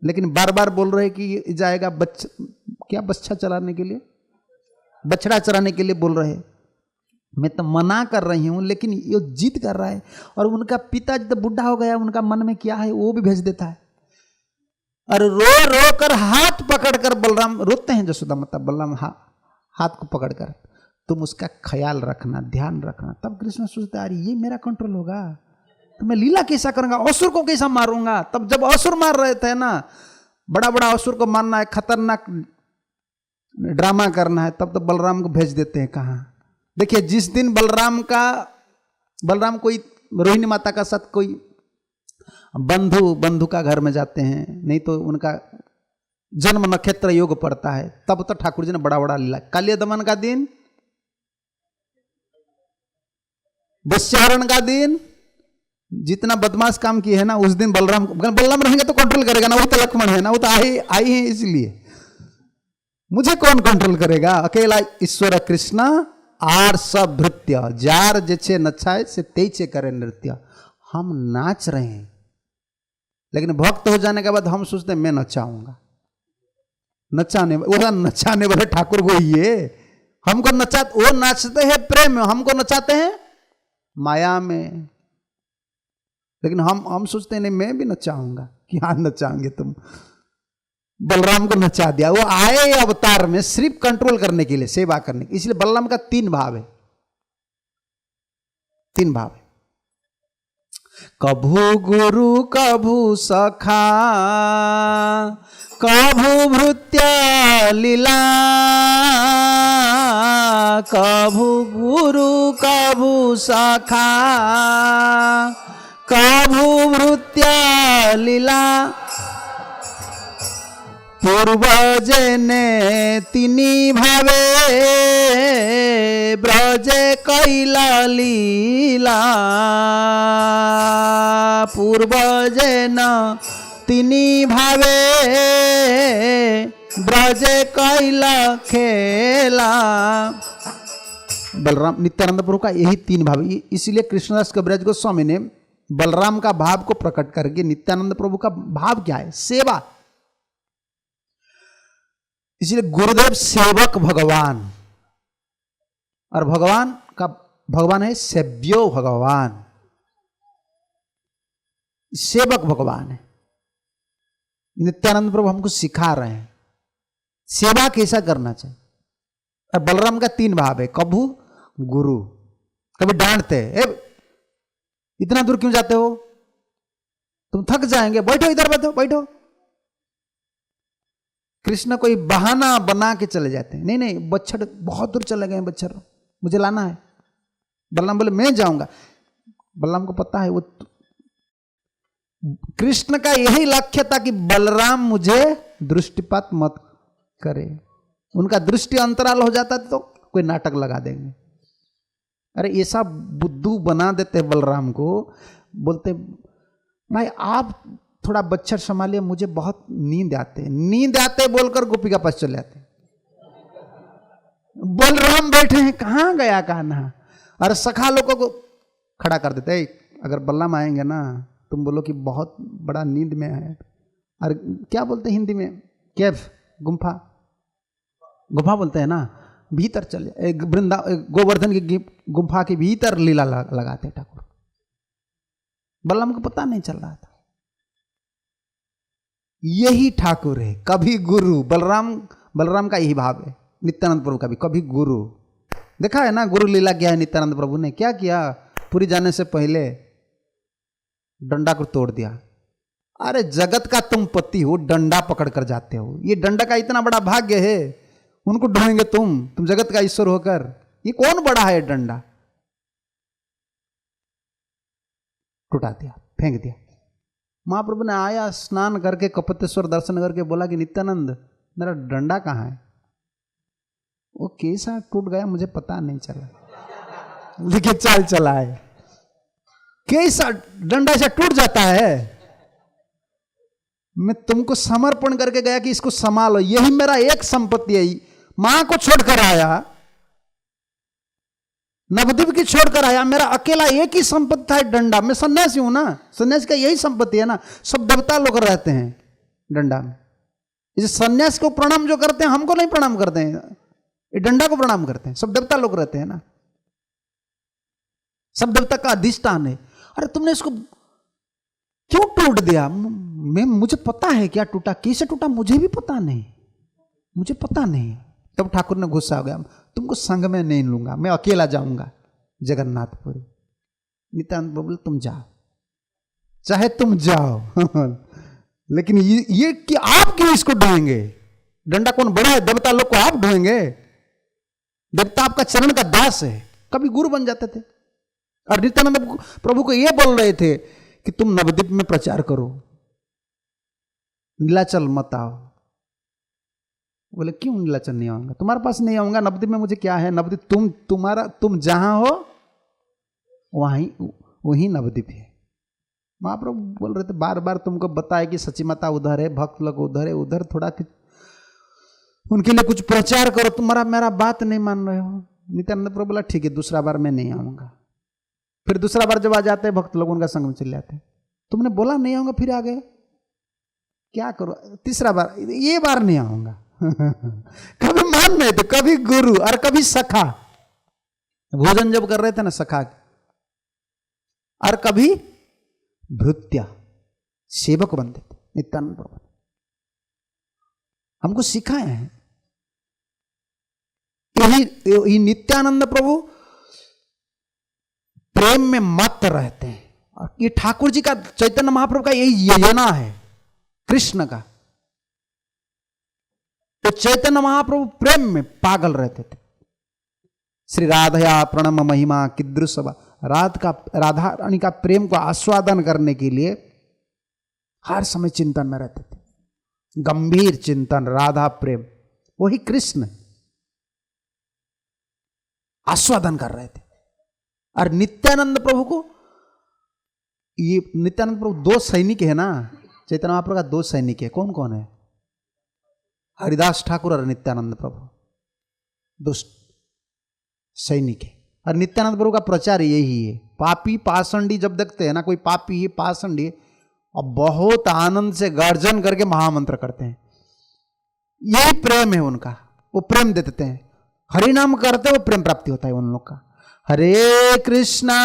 लेकिन बार बार बोल रहे कि जाएगा बच्चा चलाने के लिए, बछड़ा चराने के लिए बोल रहे। मैं तो मना कर रही हूं, लेकिन ये जिद कर रहा है। और उनका पिता जब बुढ़ा हो गया, उनका मन में क्या है वो भी भेज देता है। और रो रो कर हाथ पकड़कर बलराम रोते हैं, जसोदा माता बलराम हाथ को पकड़कर, तुम उसका ख्याल रखना, ध्यान रखना। तब कृष्ण सोचता अरे ये मेरा कंट्रोल होगा तो मैं लीला कैसा करूंगा, असुर को कैसा मारूंगा। तब जब असुर मार रहे थे ना, बड़ा बड़ा असुर को मारना है, खतरनाक ड्रामा करना है, तब तो बलराम को भेज देते हैं कहाँ। देखिए जिस दिन बलराम कोई रोहिणी माता का साथ कोई बंधु का घर में जाते हैं, नहीं तो उनका जन्म नक्षत्र योग पड़ता है, तब तो ठाकुर जी ने बड़ा बड़ा लीला। कालिया दमन का दिन, वश्याहरण का दिन, जितना बदमाश काम किए है ना, उस दिन बलराम रहेंगे तो कंट्रोल करेगा ना। वो तो लक्ष्मण है ना, वो तो आई है, इसलिए मुझे कौन कंट्रोल करेगा। अकेला ईश्वर कृष्ण आर सब भृत्य, जार जे नचाए से तेचे करे नृत्य। हम नाच रहे हैं, लेकिन भक्त हो जाने के बाद हम सोचते हैं मैं नचाऊंगा। नचाने वाले ठाकुर वो ये हमको वो नाचते हैं प्रेम में, हमको नचाते हैं माया में। लेकिन हम सोचते हैं नहीं मैं भी नचाऊंगा, कि हाँ नचाएंगे तुम। बलराम को नचा दिया। वो आए अवतार में सिर्फ कंट्रोल करने के लिए, सेवा करने के। इसलिए बलराम का 3 भाव है, 3 भाव है। कभू गुरु कभू सखा, कभू भृत्य लीला, कभू गुरु कभू सखा, कभू भृत्य लीला। पूर्वजने तिनी भावे, ब्रजे कैला लीला। पूर्वजन तिनी भावे, ब्रजे कैला खेला। बलराम नित्यानंद प्रभु का यही 3 भाव। इसीलिए कृष्णदास कविराज गोस्वामी ने बलराम का भाव को प्रकट करके नित्यानंद प्रभु का भाव क्या है, सेवा। इसलिए गुरुदेव सेवक भगवान, और भगवान है सेव्यो भगवान, सेवक भगवान है। नित्यानंद प्रभु हमको सिखा रहे हैं सेवा कैसा करना चाहिए। और बलराम का 3 भाव है, कभू गुरु, कभी डांटते इतना दूर क्यों जाते हो, तुम थक जाएंगे, बैठो इधर बैठो। कृष्ण कोई बहाना बना के चले जाते हैं, नहीं बच्छड़ बहुत दूर चले गए, बच्छड़ मुझे लाना है। बलराम बोले मैं जाऊंगा। बलराम को पता है वो कृष्ण का यही लक्ष्य था कि बलराम मुझे दृष्टिपात मत करे। उनका दृष्टि अंतराल हो जाता तो कोई नाटक लगा देंगे। अरे ऐसा बुद्धू बना देते बलराम को, बोलते भाई आप थोड़ा बच्चर संभालिए, मुझे बहुत नींद आते बोलकर गोपी का पास चले जाते। बलराम बैठे हैं, कहां गया कहना। और सखा लोगों को खड़ा कर देते, अगर बलराम आएंगे ना तुम बोलो कि बहुत बड़ा नींद में है। और क्या बोलते हैं हिंदी में, केव, गुम्फा बोलते हैं ना। भीतर चले, गोवर्धन की गुफा के भीतर लीला लगाते ठाकुर। बलराम को पता नहीं चल रहा था। यही ठाकुर है, कभी गुरु। बलराम का यही भाव है, नित्यानंद प्रभु का भी कभी गुरु। देखा है ना गुरु लीला क्या है। नित्यानंद प्रभु ने क्या किया, पूरी जाने से पहले डंडा को तोड़ दिया। अरे जगत का तुम पति हो, डंडा पकड़ कर जाते हो, ये डंडा का इतना बड़ा भाग्य है, उनको ढोएंगे तुम जगत का ईश्वर होकर। ये कौन बड़ा है डंडा? टूटा दिया, फेंक दिया। महाप्रभु ने आया, स्नान करके कपतेश्वर दर्शन करके बोला कि नित्यानंद मेरा डंडा कहाँ है? वो कैसा टूट गया मुझे पता नहीं चला, लेकिन चाल चला है। कैसा डंडा ऐसा टूट जाता है? मैं तुमको समर्पण करके गया कि इसको संभालो, यही मेरा एक संपत्ति है। मां को छोड़कर आया, नवद्वीप की छोड़कर आया, मेरा अकेला एक ही संपत्ति था डंडा। मैं सन्यासी हूं ना, सन्यासी का यही संपत्ति है ना। सब देवता लोग रहते हैं डंडा में। इस सन्यास को प्रणाम जो करते हैं, हमको नहीं प्रणाम करते हैं, ये डंडा को प्रणाम करते हैं। सब देवता लोग रहते हैं ना, सब देवता का अधिष्ठान है। अरे तुमने इसको क्यों टूट दिया? मुझे पता है क्या टूटा, कैसे टूटा मुझे भी पता नहीं, मुझे पता नहीं। तब ठाकुर ने गुस्सा हो गया, तुमको संग में नहीं लूंगा, मैं अकेला जाऊंगा जगन्नाथपुरी। नित्यानंद बोले तुम जाओ, चाहे तुम जाओ लेकिन ये कि आप क्यों इसको ढोएंगे? डंडा कौन बड़ा है? देवता लोग को आप ढोएंगे? देवता आपका चरण का दास है। कभी गुरु बन जाते थे। और नित्यानंद प्रभु को ये बोल रहे थे कि तुम नवद्वीप में प्रचार करो, नीलाचल मत आओ। बोले क्यों नीलाचल नहीं आऊंगा? तुम्हारे पास नहीं आऊंगा, नवद्वीप में मुझे क्या है? नवद्वीप तुम जहां हो वहीं नवद्वीप है। महाप्रभु बोल रहे थे बार बार तुमको बताए कि सची माता उधर है, भक्त लोग उधर है, उधर थोड़ा उनके लिए कुछ प्रचार करो, तुम्हारा मेरा बात नहीं मान रहे हो। नित्यानंद प्रभु बोला ठीक है, दूसरा बार मैं नहीं आऊंगा। फिर दूसरा बार जब आ जाते भक्त लोग उनका संग में चले जाते। तुमने बोला नहीं आऊंगा, फिर आ गए, क्या करो? तीसरा बार, ये बार नहीं आऊंगा कभी मान रहे थे, कभी गुरु और कभी सखा। भोजन जब कर रहे थे ना सखा, और कभी भृत्या सेवक बनते थे। नित्यानंद प्रभु हमको सिखाए हैं। यही नित्यानंद प्रभु प्रेम में मत रहते हैं। और ये ठाकुर जी का, चैतन्य महाप्रभु का यही योजना है कृष्ण का। तो चैतन्य महाप्रभु प्रेम में पागल रहते थे। श्री राधया प्रणम महिमा कीदृशवा, राधा रानी का प्रेम को आस्वादन करने के लिए हर समय चिंतन में रहते थे। गंभीर चिंतन, राधा प्रेम, वही कृष्ण आस्वादन कर रहे थे। और नित्यानंद प्रभु को, ये नित्यानंद प्रभु दो सैनिक है ना, चैतन्य महाप्रभु का दो सैनिक है। कौन कौन है? हरिदास ठाकुर और नित्यानंद प्रभु, दो सैनिक है। और नित्यानंद प्रभु का प्रचार यही है। पापी पाषंडी जब देखते हैं ना, कोई पापी है पाषंडी, और बहुत आनंद से गर्जन करके महामंत्र करते हैं, यही प्रेम है उनका। वो प्रेम दे देते हैं, हरि नाम करते वो प्रेम प्राप्ति होता है उन लोग का। हरे कृष्णा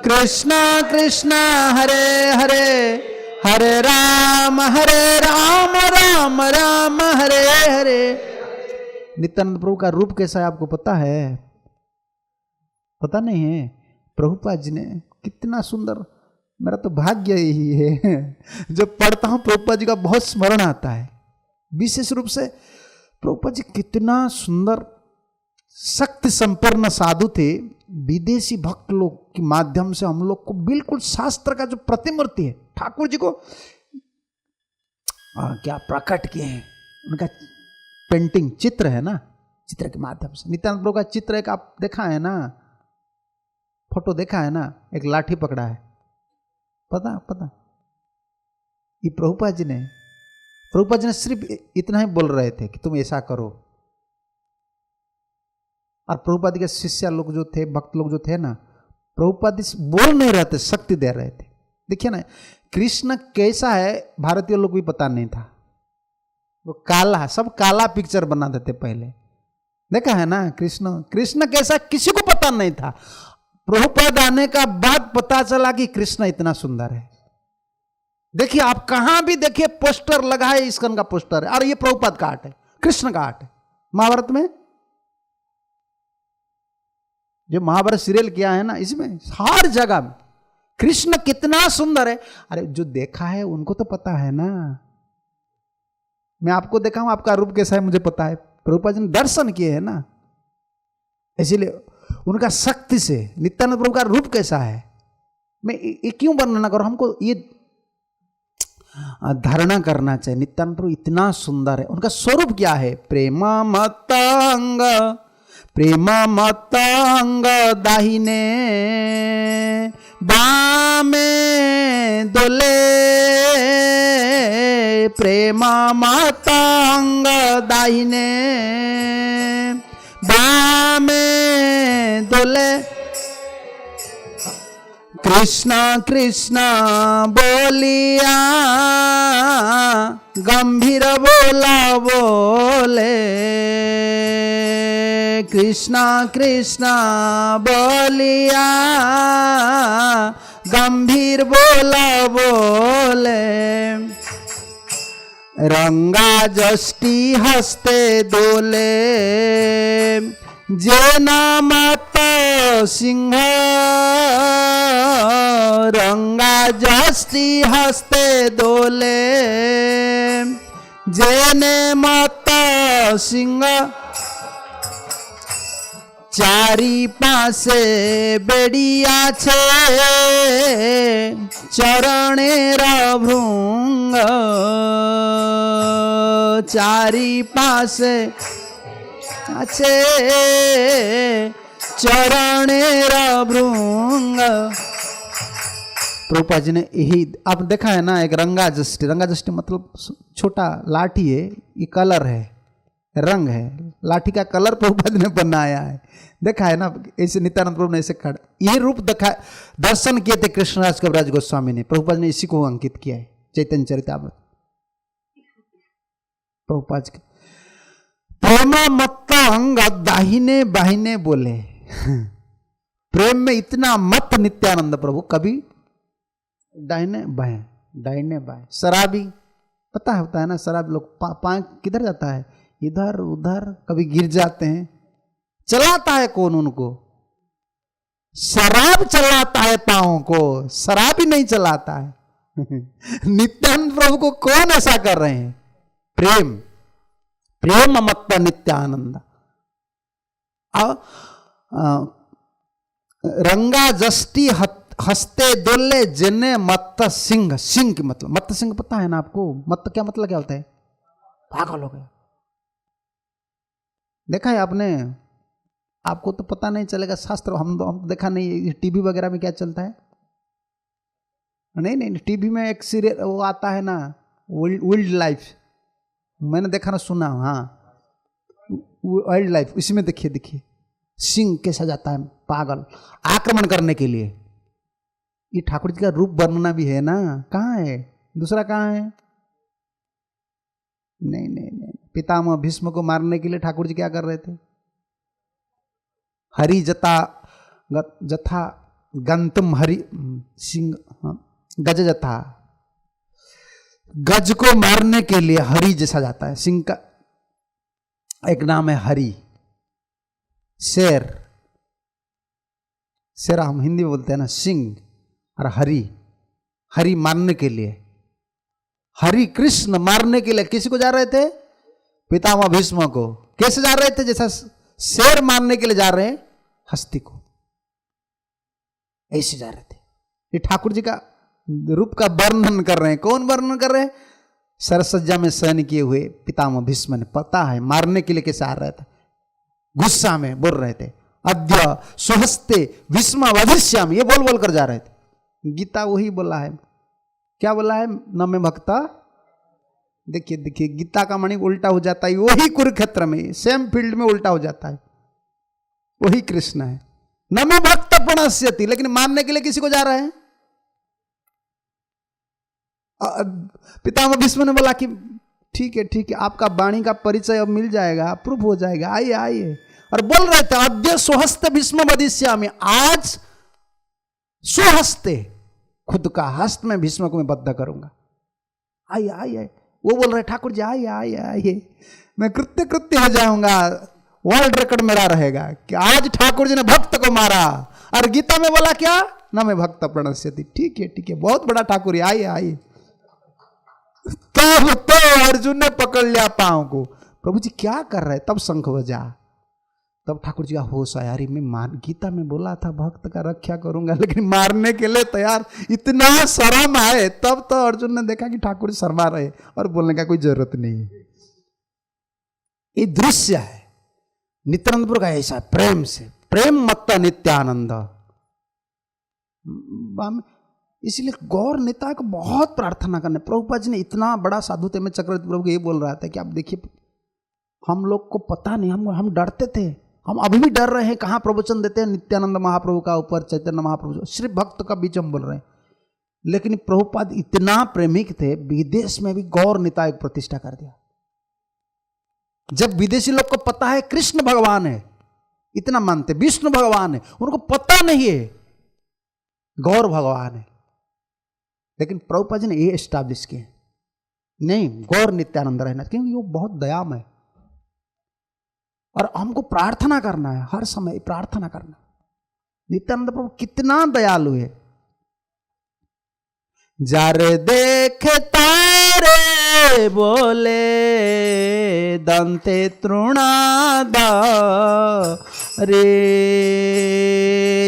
कृष्णा कृष्णा हरे हरे, हरे राम राम राम हरे हरे। नित्यानंद प्रभु का रूप कैसा है आपको पता है? पता नहीं है? प्रभुपाद जी ने कितना सुंदर, मेरा तो भाग्य यही है जब पढ़ता हूं प्रभुपाद जी का बहुत स्मरण आता है। विशेष रूप से प्रभुपाद जी कितना सुंदर शक्ति संपन्न साधु थे। विदेशी भक्त लोग के माध्यम से हम लोग को बिल्कुल शास्त्र का जो प्रतिमूर्ति है ठाकुर जी को क्या प्रकट किए हैं। उनका पेंटिंग, चित्र है ना, चित्र के माध्यम से। नित्यानंद प्रभु का चित्र एक आप देखा है ना, फोटो देखा है ना, एक लाठी पकड़ा है, पता ये प्रभुपाद जी ने सिर्फ इतना ही बोल रहे थे कि तुम ऐसा करो। और प्रभुपाद के शिष्य लोग जो थे, भक्त लोग जो थे ना, प्रभुपाद बोल नहीं रहे थे, शक्ति दे रहे थे। देखिए ना कृष्ण कैसा है, भारतीय लोग भी पता नहीं था। वो काला, सब काला पिक्चर बना देते पहले। देखा है ना, कृष्ण कैसा किसी को पता नहीं था। प्रभुपाद आने का बाद पता चला कि कृष्ण इतना सुंदर है। देखिए आप कहां भी देखिए पोस्टर लगा है, इस्कॉन का पोस्टर है, और ये प्रभुपाद का आर्ट है, कृष्ण का आर्ट है। महाभारत में जो महाभारत सीरियल किया है ना, इसमें हर जगह में कृष्ण कितना सुंदर है। अरे जो देखा है उनको तो पता है ना, मैं आपको देखा हूं, आपका रूप कैसा है मुझे पता है। प्रभुपाद जी ने दर्शन किए है ना, इसीलिए उनका शक्ति से नित्यानंद प्रभु का रूप कैसा है, मैं ये क्यों वर्णना करूं, हमको ये धारणा करना चाहिए। नित्यानंद प्रभु इतना सुंदर है, उनका स्वरूप क्या है। प्रेम मतंग, प्रेम मतंग दाहिने बामे दोले, प्रेम मतंग दाहिने बामे दोले, कृष्ण कृष्ण बोलिया गंभीर बोला बोले, कृष्ण कृष्ण बोलिया गंभीर बोला बोले, रंगा जष्टि हस्ते दोले, जेना मत सिंह, रंगा जष्टि हस्ते दोले, जेने मत सिंह, चारी पासे बेड़िया छे चरणेर भृंग, चारी पासे छे चरणेर भृंग। प्रभुपाद जी ने यही आप देखा है ना, एक रंगा जष्टि, रंगा जष्टि मतलब छोटा लाठी है, ये कलर है, रंग है, लाठी का कलर प्रभुपाद ने बनाया है। देखा है ना, ऐसे नित्यानंद प्रभु ने ऐसे खड़ा ये रूप देखा, दर्शन किए थे कृष्णराज कविराज गोस्वामी ने, प्रभुपाद ने इसी को अंकित किया है चैतन्य चरितामृत। प्रभुपाद के प्रेम मत अंग दाहिने बाहिने बोले, प्रेम में इतना मत नित्यानंद प्रभु, कभी दाहिने बाएं दाहिने बाएं। शराबी पता होता है ना, शराबी लोग पांव किधर जाता है, इधर उधर, कभी गिर जाते हैं। चलाता है कौन उनको, शराब चलाता है पांवों को, शराबी नहीं चलाता है। नित्यानंद प्रभु को कौन ऐसा कर रहे हैं, प्रेम, प्रेम मत नित्यानंद। रंगा जष्टि हस्ते दोले जने मत सिंह, सिंह की मतलब, मत सिंह पता है ना आपको, मत क्या मतलब क्या होता है, पागल हो गया। देखा है आपने, आपको तो पता नहीं चलेगा, शास्त्र हम देखा नहीं, टीवी वगैरह में क्या चलता है, नहीं टीवी में एक सीरियल वो आता है ना, वाइल्ड लाइफ, मैंने देखा ना, सुना, हाँ वाइल्ड लाइफ, इसी में देखिए सिंह कैसा जाता है पागल आक्रमण करने के लिए। ये ठाकुर जी का रूप वर्णना भी है ना, कहाँ है, दूसरा कहाँ है, नहीं, पितामह भीष्म को मारने के लिए ठाकुर जी क्या कर रहे थे, हरि जता जथा गंतुम हरि सिंह, गज जथा, गज को मारने के लिए हरि जैसा जाता है। सिंह का एक नाम है हरि, शेर, शेरा हम हिंदी में बोलते हैं ना, सिंह और हरि, हरि मारने के लिए, हरि कृष्ण मारने के लिए किसी को जा रहे थे, पितामह भीष्म को। कैसे जा रहे थे, जैसा शेर मारने के लिए जा रहे हैं हस्ती को, ऐसे जा रहे थे। ये ठाकुर जी का रूप का वर्णन कर रहे हैं। कौन वर्णन कर रहे हैं, सरसज्जा में शयन किए हुए पितामह भीष्म ने, पता है मारने के लिए कैसे आ रहा था, गुस्सा में बोल रहे थे, अद्य स्वहस्ते भीष्म वधिष्यामि, ये बोल कर जा रहे थे। गीता वही बोला है, क्या बोला है, न में भक्ता, देखिए गीता का मणि उल्टा हो जाता है, वही कुरुक्षेत्र में सेम फील्ड में उल्टा हो जाता है, वही कृष्ण है। न में भक्त प्रणश्यति, लेकिन मारने के लिए किसी को जा रहे हैं। पितामह भीष्म ने बोला कि ठीक है ठीक है, आपका वाणी का परिचय अब मिल जाएगा, प्रूफ हो जाएगा, आइए आइए। और बोल रहे थे अद्य स्वहस्ते भीष्म वदिष्यामि, आज स्वहस्ते, खुद का हस्त में भीष्म को मैं बद्ध करूंगा। आइए आइए, वो बोल रहे ठाकुर जी आइए आइए आइए, मैं कृत्य कृत्य हो जाऊंगा, वर्ल्ड रिकॉर्ड मेरा रहेगा कि आज ठाकुर जी ने भक्त को मारा। और गीता में बोला क्या, न मैं भक्त प्रणश्यति। ठीक है, बहुत बड़ा ठाकुर है, आइए आइए। तो अर्जुन ने पकड़ लिया पांव को, प्रभु जी क्या कर रहे, तब शंख बजा। तब ठाकुर जी का होश आया, अरे मैं गीता में बोला था भक्त का रक्षा करूंगा, लेकिन मारने के लिए तैयार, इतना शर्म आए। तब तो अर्जुन ने देखा कि ठाकुर जी शर्मा रहे और बोलने का कोई जरूरत नहीं है। ये दृश्य है नित्यानंदपुर का, ऐसा प्रेम से, प्रेम मत्ता नित्यानंद। इसलिए गौर नेता को बहुत प्रार्थना करना। प्रभुपाद जी ने इतना बड़ा साधु थे, मैं चक्रवर्ती प्रभु को ये बोल रहा था कि आप देखिए, हम लोग को पता नहीं, हम डरते थे, हम अभी भी डर रहे हैं। कहाँ प्रवचन देते हैं नित्यानंद महाप्रभु का ऊपर, चैतन्य महाप्रभु, सिर्फ भक्त का बीच हम बोल रहे हैं। लेकिन प्रभुपाद इतना प्रेमिक थे, विदेश में भी गौर नेता एक प्रतिष्ठा कर दिया। जब विदेशी लोग को पता है कृष्ण भगवान है, इतना मानते, विष्णु भगवान है, उनको पता नहीं है गौर भगवान है। लेकिन प्रभुपाद जी ने ये एस्टैब्लिश किए, नहीं गौर नित्यानंद रहना, क्योंकि वो बहुत दयामय है। और हमको प्रार्थना करना है, हर समय प्रार्थना करना। नित्यानंद प्रभु कितना दयालु है। जारे देखे तारे बोले दंते तृणाद रे,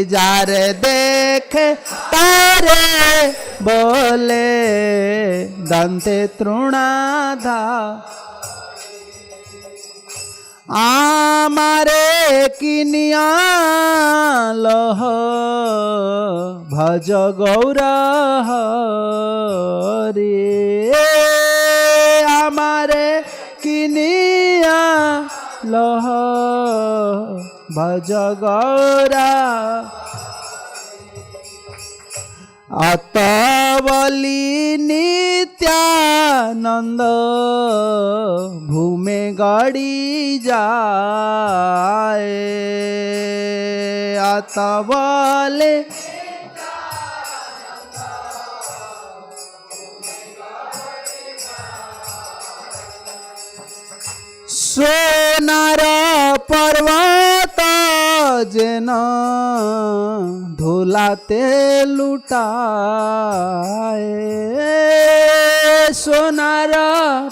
जारे देखे तारे बोले दंते तृणाधा, आमारे किनिया लह भज गौर रे, आमारे किनिया लह भज गौरा, अतवली नित्यानंद भूमे गड़ी जाए, अतवले सोनार पर्वत जेन धोलाते लुटाए, सोनार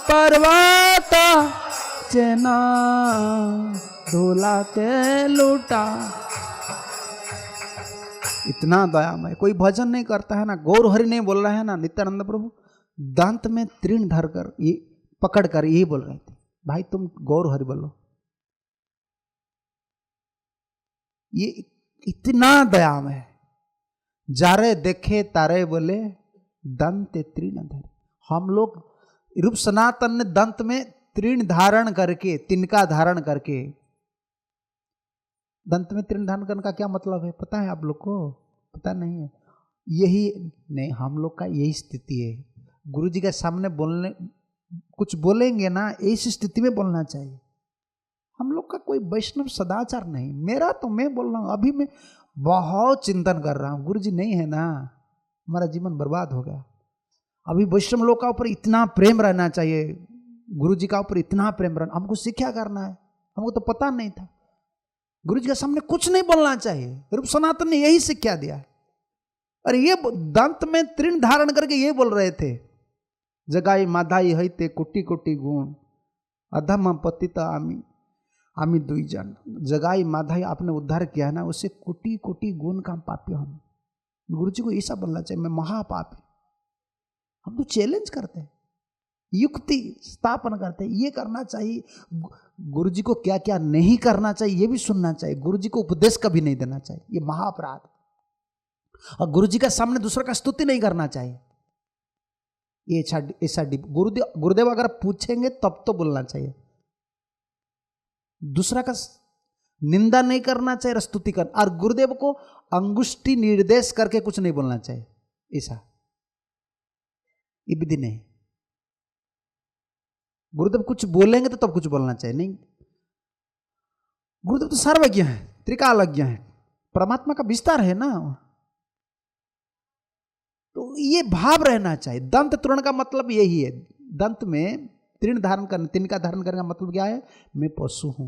पर्वत जेन धोलाते लुटा। इतना दयामय, कोई भजन नहीं करता है ना, गौर हरि नहीं बोल रहा है ना, नित्यानंद प्रभु दांत में तृण धर कर, ये पकड़ कर यही बोल रहे थे, भाई तुम गौर हरि बोलो। ये इतना दयामय है। जारे देखे तारे बोले दंत तृण धर। हम लोग रूप सनातन ने दंत में तृण धारण करके, तिनका धारण करके, दंत में तृण धारण करने का क्या मतलब है पता है आप लोग को? पता नहीं है? यही नहीं, हम लोग का यही स्थिति है। गुरु जी के सामने बोलने, कुछ बोलेंगे ना, इस स्थिति में बोलना चाहिए। हम लोग का कोई वैष्णव सदाचार नहीं। मेरा तो मैं बोल रहा हूँ, अभी मैं बहुत चिंतन कर रहा हूँ, गुरु जी नहीं है ना, हमारा जीवन बर्बाद हो गया। अभी वैष्णव लोग का ऊपर इतना प्रेम रहना चाहिए, गुरु जी का ऊपर इतना प्रेम रहना, हमको शिक्षा करना है। हमको तो पता नहीं था, गुरु जी के सामने कुछ नहीं बोलना चाहिए। रूप सनातन ने यही शिक्षा दिया है। और ये दंत में तृण धारण करके ये बोल रहे थे, जगाई माधाई हईते कोटि कोटि गुण, अधम पतित आमी आमी दुई जन। जगाई माधाई आपने उद्धार किया है ना, उससे कोटि कोटि गुण का पापी हम। गुरु जी को ऐसा बोलना चाहिए, मैं महापापी। हम तो चैलेंज करते हैं, युक्ति स्थापन करते हैं, ये करना चाहिए। गुरु जी को क्या क्या नहीं करना चाहिए ये भी सुनना चाहिए। गुरु जी को उपदेश कभी नहीं देना चाहिए, ये महाअपराध। और गुरु जी के सामने दूसरों का स्तुति नहीं करना चाहिए, ये ऐसा गुरुदेव अगर पूछेंगे तब तो बोलना चाहिए। दूसरा का निंदा नहीं करना चाहिए, स्तुति कर। और गुरुदेव को अंगुष्ठी निर्देश करके कुछ नहीं बोलना चाहिए, ऐसा ये विधि नहीं। गुरुदेव कुछ बोलेंगे तो तब कुछ बोलना चाहिए, नहीं। गुरुदेव तो सर्वज्ञ है, त्रिकालज्ञ है, परमात्मा का विस्तार है ना। तो ये भाव रहना चाहिए। दंत तृण का मतलब यही है। दंत में तृण धारण करना, तिनका धारण करने का मतलब क्या है? मैं पशु हूं।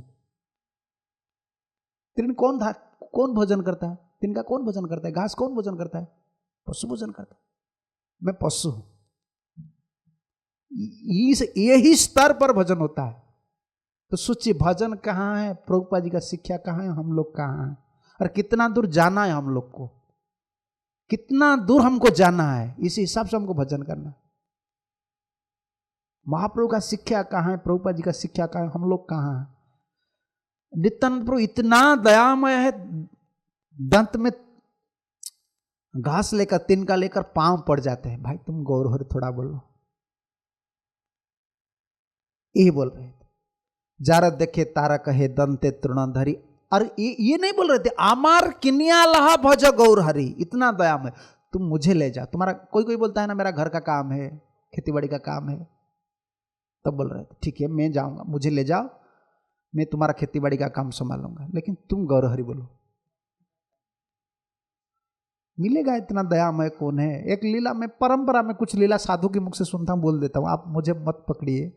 तृण कौन भोजन करता है? तिनका कौन भोजन करता है? घास कौन भोजन करता है? पशु भोजन करता है। मैं पशु हूं। यही स्तर पर भजन होता है। तो सोचिए भजन कहाँ है, प्रभुपाद जी का शिक्षा कहाँ है, हम लोग कहाँ हैं, और कितना दूर जाना है हम लोग को, कितना दूर हमको जाना है, इसी हिसाब से हमको भजन करना है। महाप्रभु का शिक्षा कहाँ है, प्रभुपाद जी का शिक्षा कहाँ है, हम लोग कहाँ हैं। नित्यानंद प्रभु इतना दयामय है, दंत में घास लेकर, तिनका लेकर पांव पड़ जाते हैं। भाई तुम गौर हो थोड़ा बोलो, ये बोल रहे थे। जारद देखे तारा कहे दंते तृणधरी, और ये नहीं बोल रहे थे आमार किनिया लहा भज गौर हरि। इतना दयामय, तुम मुझे ले जाओ। तुम्हारा कोई बोलता है ना मेरा घर का काम है, खेतीबाड़ी का काम है, तब बोल रहे थे ठीक है मैं जाऊंगा, मुझे ले जाओ, मैं तुम्हारा खेतीबाड़ी का काम संभालूंगा, लेकिन तुम गौर हरि बोलो। मिलेगा इतना दयामय कौन है? एक लीला में, परंपरा में कुछ लीला साधु के मुख से सुनता हूं, बोल देता हूं, आप मुझे मत पकड़िए,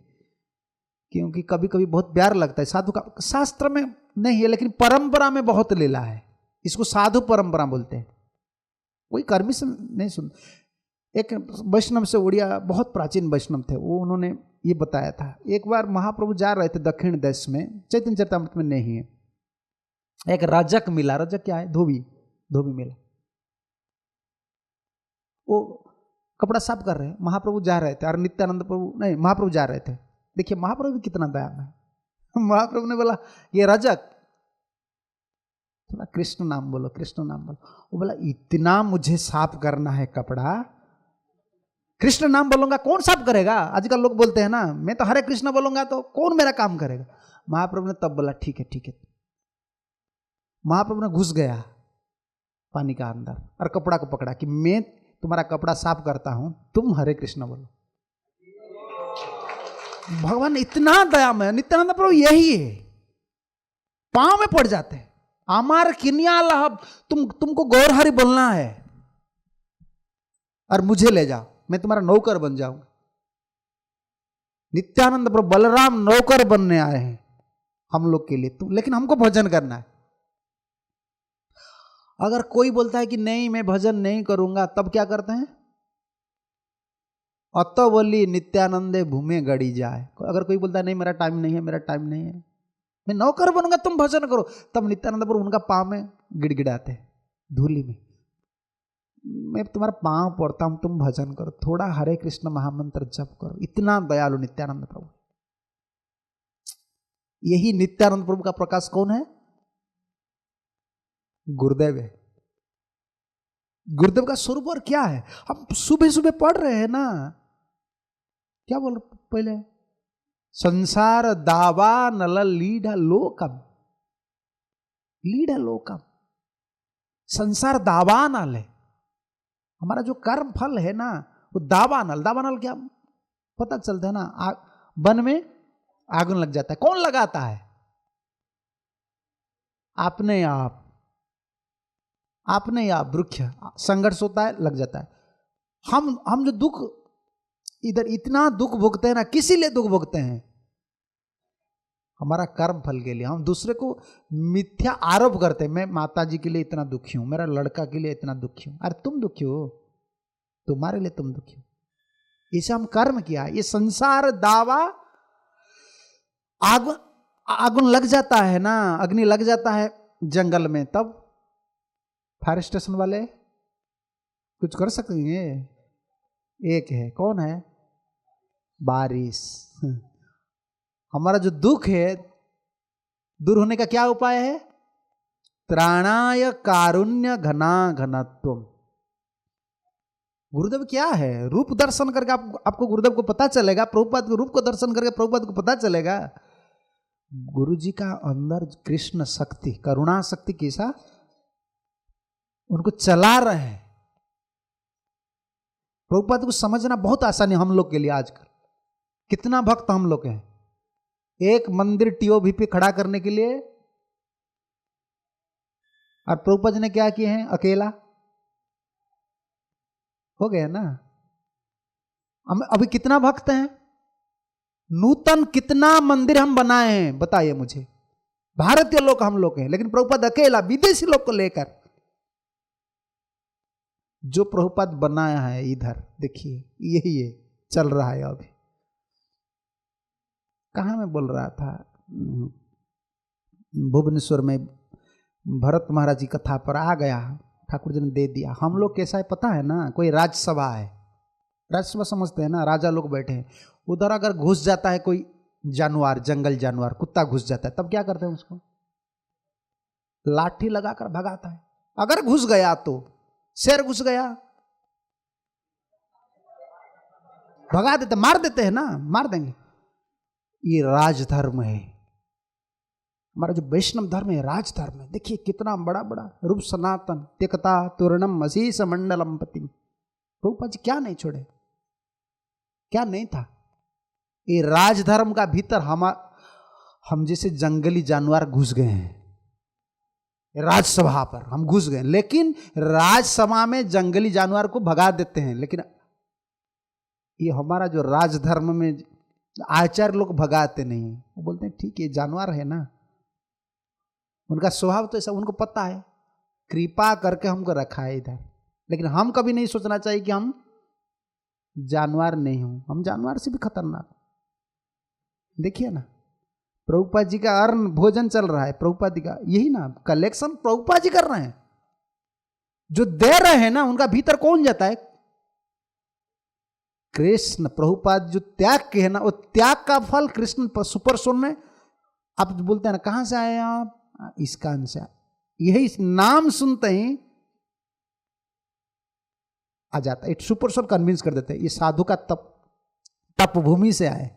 क्योंकि कभी कभी बहुत प्यार लगता है साधु का। शास्त्र में नहीं है लेकिन परंपरा में बहुत लीला है, इसको साधु परंपरा बोलते हैं। कोई कर्मी से नहीं सुन। एक वैष्णव से उड़िया, बहुत प्राचीन वैष्णव थे वो, उन्होंने ये बताया था। एक बार महाप्रभु जा रहे थे दक्षिण देश में, चैतन्य चरितामृत में नहीं है, एक रजक मिला। रजक क्या है? धोबी मिला। वो कपड़ा साफ कर रहे हैं, महाप्रभु जा रहे थे, और नित्यानंद प्रभु नहीं, महाप्रभु जा रहे थे। देखिए महाप्रभु भी कितना दयामय है। महाप्रभु ने बोला ये रजक, थोड़ा कृष्ण नाम बोलो, कृष्ण नाम बोलो। वो बोला इतना मुझे साफ करना है कपड़ा, कृष्ण नाम बोलूंगा कौन साफ करेगा? आजकल लोग बोलते हैं ना मैं तो हरे कृष्ण बोलूंगा तो कौन मेरा काम करेगा? महाप्रभु ने तब बोला ठीक है ठीक है। महाप्रभु ने घुस गया पानी का अंदर और कपड़ा को पकड़ा कि मैं तुम्हारा कपड़ा साफ करता हूं, तुम हरे कृष्ण बोलो। भगवान इतना दयामय, नित्यानंद प्रभु यही है, पांव में पड़ जाते हैं। आमार किनिया लहब, तुमको गौर हरि बोलना है और मुझे ले जाओ, मैं तुम्हारा नौकर बन जाऊंगा। नित्यानंद प्रभु बलराम नौकर बनने आए हैं हम लोग के लिए, लेकिन हमको भजन करना है। अगर कोई बोलता है कि नहीं मैं भजन नहीं करूंगा, तब क्या करते हैं? अतवली नित्यानंदे भूमे गड़ी जाए। अगर कोई बोलता है नहीं मेरा टाइम नहीं है, मेरा टाइम नहीं है, मैं नौकर बनूंगा, तुम भजन करो, तब नित्यानंद प्रभु उनका पांव में गिड़गिड़ाते धूली में, मैं तुम्हारा पांव पड़ता हूं, तुम भजन करो, थोड़ा हरे कृष्ण महामंत्र जप करो। इतना दयालु नित्यानंद प्रभु। यही नित्यानंद प्रभु का प्रकाश कौन है? गुरुदेव है। गुरुदेव का स्वरूप और क्या है? हम सुबह सुबह पढ़ रहे हैं ना, क्या बोल पहले? संसार दावा नल लीढ़ लोकम, लीढ़ लोकम। संसार दावानल है, हमारा जो कर्म फल है ना वो दावानल। दावानल क्या पता चलता है ना, वन में आग लग जाता है, कौन लगाता है? अपने आप, अपने आप वृक्ष संघर्ष होता है, लग जाता है। हम जो दुख इधर इतना दुख भोगते हैं ना, किसी लिए दुख भोगते हैं? हमारा कर्म फल के लिए। हम दूसरे को मिथ्या आरोप करते हैं, मैं माता जी के लिए इतना दुखी हूं, मेरा लड़का के लिए इतना दुखी हूं। अरे तुम दुखी हो, तुम्हारे लिए तुम दुखी हो, इसे हम कर्म किया। ये संसार दावा, आग लग जाता है ना, अग्नि लग जाता है जंगल में, तब फायर स्टेशन वाले कुछ कर सकेंगे? एक है, कौन है? बारिश। हमारा जो दुख है दूर होने का क्या उपाय है? त्राणाय कारुण्य घना घनत्व। गुरुदेव क्या है? रूप दर्शन करके आपको गुरुदेव को पता चलेगा, प्रभुपाद के रूप को दर्शन करके प्रभुपाद को पता चलेगा। गुरु जी का अंदर कृष्ण शक्ति, करुणा शक्ति कैसा उनको चला रहे हैं। प्रभुपाद को समझना बहुत आसान है हम लोग के लिए आजकल। कितना भक्त हम लोग हैं, एक मंदिर टीओबी पे खड़ा करने के लिए। और प्रभुपाद जी ने क्या किए हैं, अकेला हो गया ना। हम अभी कितना भक्त हैं, नूतन कितना मंदिर हम बनाए हैं बताइए मुझे। भारतीय लोग हम लोग हैं, लेकिन प्रभुपाद अकेला विदेशी लोग को लेकर जो प्रभुपाद बनाया है इधर देखिए, यही है चल रहा है। अभी कहाँ मैं बोल रहा था, भुवनेश्वर में भरत महाराज की कथा पर आ गया, ठाकुर जी ने दे दिया। हम लोग कैसा है पता है ना, कोई राज्यसभा है, राज्यसभा समझते हैं ना, राजा लोग बैठे हैं, उधर अगर घुस जाता है कोई जानवर, जंगल जानवर, कुत्ता घुस जाता है, तब क्या करते हैं, उसको लाठी लगाकर भगाता है। अगर घुस गया तो, शेर घुस गया भगा देते, मार देते हैं ना, मार देंगे। ये राजधर्म है, हमारा जो वैष्णव धर्म है राजधर्म है। देखिए कितना बड़ा बड़ा रूप सनातन तिकता तूर्णम अशीष मंडलम पति। प्रभुपाद जी क्या नहीं छोड़े, क्या नहीं था। ये राजधर्म का भीतर हम जैसे जंगली जानवर घुस गए हैं, राजसभा पर हम घुस गए, लेकिन राजसभा में जंगली जानवर को भगा देते हैं। लेकिन ये हमारा जो राजधर्म में आचार्य लोग भगाते नहीं हैं, वो बोलते हैं ठीक है जानवर है ना, उनका स्वभाव तो ऐसा, उनको पता है, कृपा करके हमको रखा है इधर। लेकिन हम कभी नहीं सोचना चाहिए कि हम जानवर नहीं हूं, हम जानवर से भी खतरनाक। देखिए ना, प्रभुपाद जी का अन्न भोजन चल रहा है, प्रभुपाद जी का यही ना कलेक्शन प्रभुपाद जी कर रहे हैं। जो दे रहे हैं ना उनका भीतर कौन जाता है, कृष्ण। प्रभुपाद जो त्याग के है ना, वो त्याग का फल कृष्ण सुपर सोल में। आप बोलते हैं ना कहां से आए आप, इस्कान से। यही नाम सुनते ही आ जाता है, सुपर सोल कन्विंस कर देते हैं ये साधु का तप भूमि से आए,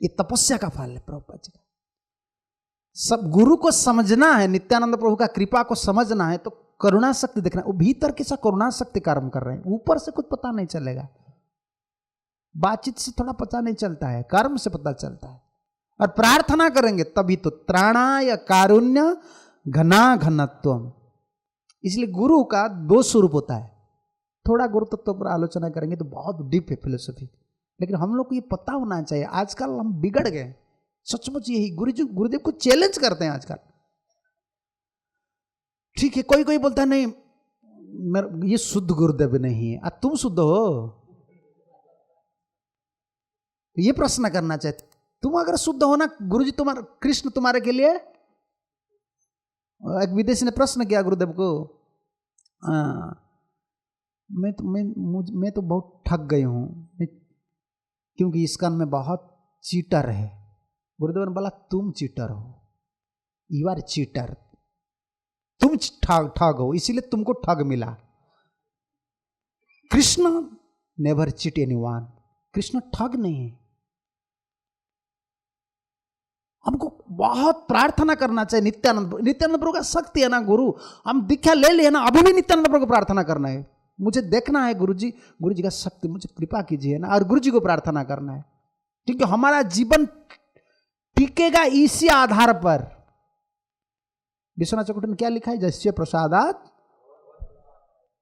ये तपस्या का फल है प्रभुपाद जी का। सब गुरु को समझना है, नित्यानंद प्रभु का कृपा को समझना है, तो करुणा शक्ति देखना, वो भीतर कैसा करुणा शक्ति कर्म कर रहे हैं। ऊपर से कुछ पता नहीं चलेगा, बातचीत से थोड़ा पता नहीं चलता है, कर्म से पता चलता है। और प्रार्थना करेंगे तभी तो, त्राणाय कारुण्य घना घनत्वम। इसलिए गुरु का दो स्वरूप होता है। थोड़ा गुरु तत्व पर आलोचना करेंगे तो बहुत डीप है फिलोसफी, लेकिन हम लोग को ये पता होना चाहिए। आजकल हम बिगड़ गए, सचमुच यही गुरुदेव को चैलेंज करते हैं आजकल। ठीक है, कोई कोई बोलता है नहीं ये शुद्ध गुरुदेव नहीं है, तुम शुद्ध हो, ये प्रश्न करना चाहिए। तुम अगर शुद्ध हो ना, गुरुजी तुम्हारा कृष्ण तुम्हारे के लिए। एक विदेशी ने प्रश्न किया गुरुदेव को, मैं तो बहुत ठग गई हूं, क्योंकि इस्कान में बहुत चीटर है। गुरुदेव ने बोला तुम चीटर हो, यू आर चीटर, तुम ठग हो, इसीलिए तुमको ठग मिला। Krishna never cheat anyone, Krishna ठग नहीं है। हमको बहुत प्रार्थना करना चाहिए। नित्यानंद प्रभु का शक्ति है ना, गुरु हम दीक्षा ले लिए ना, अभी भी नित्यानंद प्रभु को प्रार्थना करना है। मुझे देखना है गुरु जी का शक्ति, मुझे कृपा कीजिए ना, और गुरु जी को प्रार्थना करना है, क्योंकि हमारा जीवन टिकेगा इसी आधार पर। विश्वनाथ चक्रवर्ती ने क्या लिखा है, जस्य प्रसादात।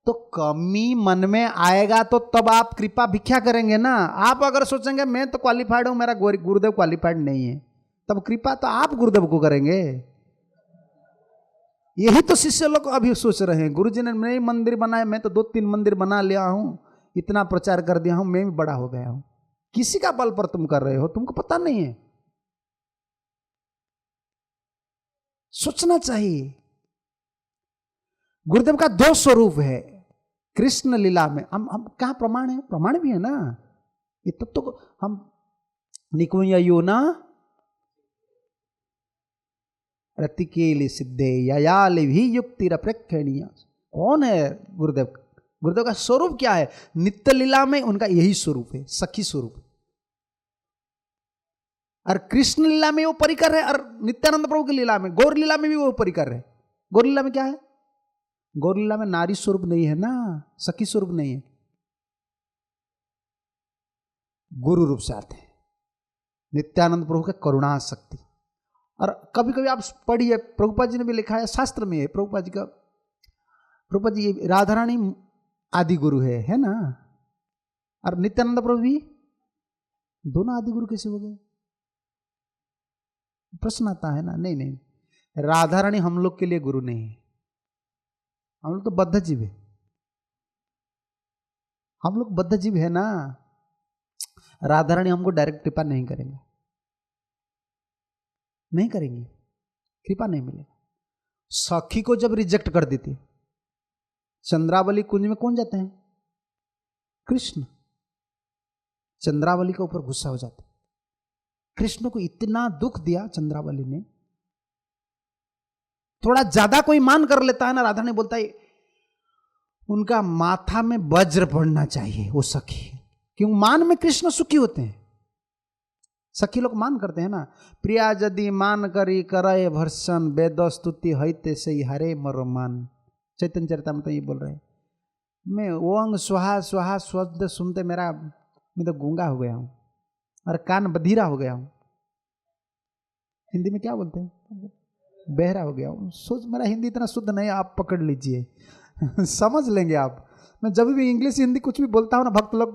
तो कमी मन में आएगा तो तब आप कृपा भिक्षा करेंगे ना। आप अगर सोचेंगे मैं तो क्वालिफाइड हूं, मेरा गुरुदेव क्वालिफाइड नहीं है, तब कृपा तो आप गुरुदेव को करेंगे। यही तो शिष्य लोग अभी सोच रहे हैं, गुरुजी ने नए मंदिर बनाए, मैं तो 2-3 मंदिर बना लिया हूं, इतना प्रचार कर दिया हूं, मैं भी बड़ा हो गया हूं। किसी का बल पर तुम कर रहे हो, तुमको पता नहीं है। सोचना चाहिए। गुरुदेव का 2 स्वरूप है कृष्ण लीला में। हम कहा प्रमाण है, प्रमाण भी है ना ये तब तो हम निकुंजयो ना रतिकेली सिद्धे ययाले भी युक्तिर प्रेक्षणीय। कौन है गुरुदेव? गुरुदेव का स्वरूप क्या है? नित्य लीला में उनका यही स्वरूप है, सखी स्वरूप। और कृष्ण लीला में वो परिकर है, और नित्यानंद प्रभु की लीला में, गौर लीला में भी वो परिकर है। गौर लीला में क्या है? गौर लीला में नारी स्वरूप नहीं है ना, सखी स्वरूप नहीं है। गुरु रूप से आते हैं। नित्यानंद प्रभु का करुणा शक्ति। और कभी कभी आप पढ़िए, प्रभुपाद जी ने भी लिखा है, शास्त्र में है प्रभुपाद जी राधा रानी आदि गुरु है ना। और नित्यानंद प्रभु भी दोनों आदि गुरु कैसे हो गए? प्रश्न आता है ना। नहीं, राधा रानी हम लोग के लिए गुरु नहीं है। हम लोग तो बद्ध जीव है, हम लोग बद्ध जीव है ना। राधा रानी हमको डायरेक्ट कृपा नहीं करेंगे, नहीं करेंगी, कृपा नहीं मिलेगा। सखी को जब रिजेक्ट कर देती, चंद्रावली कुंज में कौन जाते हैं? कृष्ण। चंद्रावली के ऊपर गुस्सा हो जाते। कृष्ण को इतना दुख दिया चंद्रावली ने, थोड़ा ज्यादा कोई मान कर लेता है ना, राधा ने बोलता है उनका माथा में वज्र पड़ना चाहिए वो सखी। क्यों? मान में कृष्ण सुखी होते हैं। सखी लोग मान करते हैं ना। प्रिया यदि मान करी करय भर्सन, वेद स्तुति हईते से हरे मर मान। चैतन्य चरितामृत ये बोल रहे हैं। मैं ओंग स्वाहा स्वाहा शब्द सुनते मैं तो गूंगा हो गया हूं और कान बधिरा हो गया हूं। हिंदी में क्या बोलते हैं? बहरा हो गया हूं। सोच, मेरा हिंदी इतना शुद्ध नहीं, आप पकड़ लीजिए समझ लेंगे आप। मैं जब भी इंग्लिश हिंदी कुछ भी बोलता हूं ना, भक्त लोग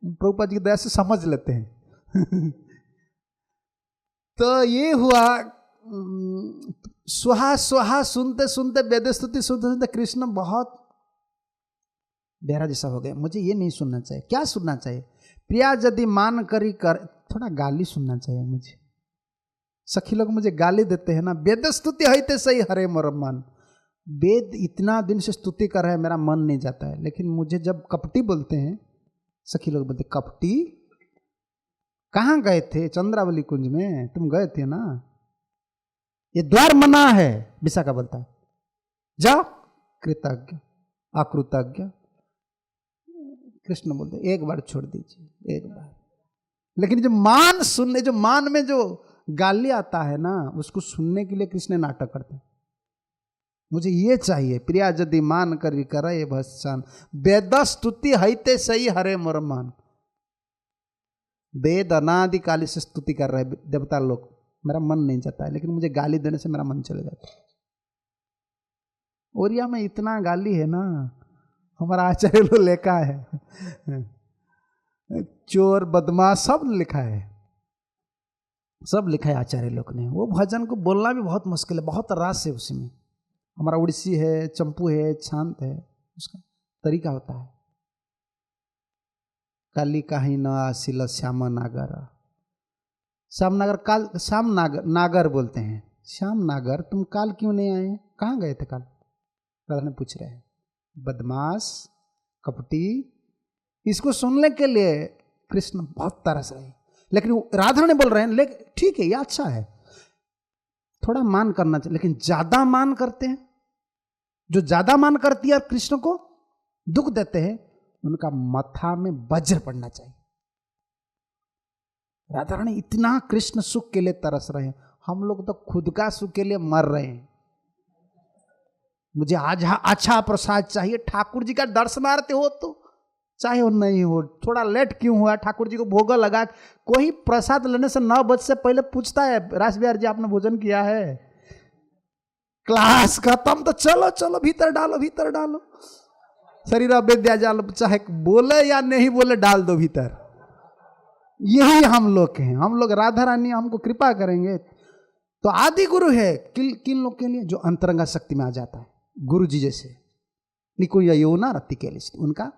प्रभुपाद जी की दया से समझ लेते हैं तो ये हुआ, स्वाहा स्वाहा सुनते सुनते, वेद स्तुति सुनते सुनते कृष्ण बहुत बहरा जैसा हो गया। मुझे ये नहीं सुनना चाहिए। क्या सुनना चाहिए? प्रिया यदि मान करी कर, थोड़ा गाली सुनना चाहिए मुझे। सखी लोग मुझे गाली देते हैं ना, वेद स्तुति हईते सही हरे मोर मन। वेद इतना दिन से स्तुति कर रहे हैं, मेरा मन नहीं जाता है। लेकिन मुझे जब कपटी बोलते हैं, सखी लोग बोलते कपटी, कहाँ गए थे? चंद्रावली कुंज में तुम गए थे ना, ये द्वार मना है। विशाखा बोलता है जाओ कृतज्ञ अकृतज्ञ। कृष्ण बोलते एक बार छोड़ दीजिए, एक बार। लेकिन जो मान सुनने, जो मान में जो गाली आता है ना, उसको सुनने के लिए कृष्ण नाटक करते हैं। मुझे ये चाहिए, प्रिया यदि मान करी करे भस्सन, वेद स्तुति हईते सही हरे मोर मन। वेद अनादि काली से स्तुति कर रहे देवता लोग, मेरा मन नहीं जाता है। लेकिन मुझे गाली देने से मेरा मन चले जाता है। ओरिया में इतना गाली है ना, हमारा आचार्य लोग लिखा है, चोर बदमाश सब लिखा है, सब लिखा है आचार्य लोग ने। वो भजन को बोलना भी बहुत मुश्किल है, बहुत रस है उसमें। हमारा उड़ीसी है, चंपू है, शांत है, उसका तरीका होता है। काली काही न आसिल श्याम नागर, श्याम नागर काल, श्याम नागर बोलते हैं। श्याम नागर तुम काल क्यों नहीं आए? कहाँ गए थे काल? राधा ने पूछ रहे हैं। बदमाश, कपटी, इसको सुनने के लिए कृष्ण बहुत तरस रहे। लेकिन राधा ने बोल रहे हैं, लेकिन ठीक है, ये अच्छा है, थोड़ा मान करना चाहिए। लेकिन ज्यादा मान करते हैं, जो ज्यादा मान करती है कृष्ण को दुख देते हैं, उनका माथा में वज्र पड़ना चाहिए। राधा रानी इतना कृष्ण सुख के लिए तरस रहे हैं, हम लोग तो खुद का सुख के लिए मर रहे हैं। मुझे आज अच्छा प्रसाद चाहिए, ठाकुर जी का दर्शनार्थ हो तो चाहे वो नहीं हो, थोड़ा लेट क्यों हुआ, ठाकुर जी को भोग लगा। कोई प्रसाद लेने से 9 बजे से पहले पूछता है, राज बिहार जी आपने भोजन किया है? क्लास खत्म तो चलो चलो भीतर डालो, भीतर डालो, शरीर विद्या जाल, चाहे बोले या नहीं बोले डाल दो भीतर। यही हम लोग हैं। हम लोग राधा रानी हमको कृपा करेंगे तो आदि गुरु है। किन लोग के लिए? जो अंतरंगा शक्ति में आ जाता है, गुरु जी जैसे निको योना रति के लिए, उनका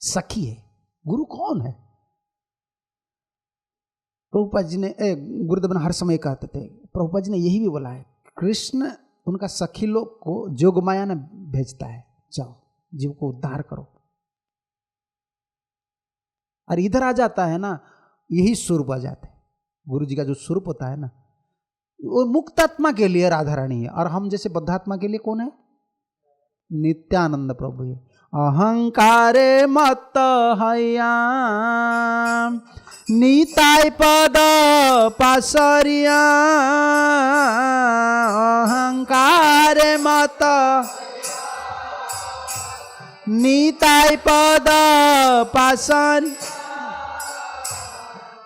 सखी है। गुरु कौन है? प्रभुपाद जी ने, गुरुदेव ने हर समय कहते थे, प्रभुपाद जी ने यही भी बोला है, कृष्ण उनका सखी लोग को जोगमाया ने भेजता है, जाओ जीव को उद्धार करो। और इधर आ जाता है ना, यही स्वरूप आ जाता है। गुरु जी का जो स्वरूप होता है ना, वो मुक्त आत्मा के लिए राधा रानी है, और हम जैसे बद्धात्मा के लिए कौन है? नित्यानंद प्रभु है। अहंकारे मत हया नीताय पद पासरिया, अहंकारे मत नीताय पद पासन,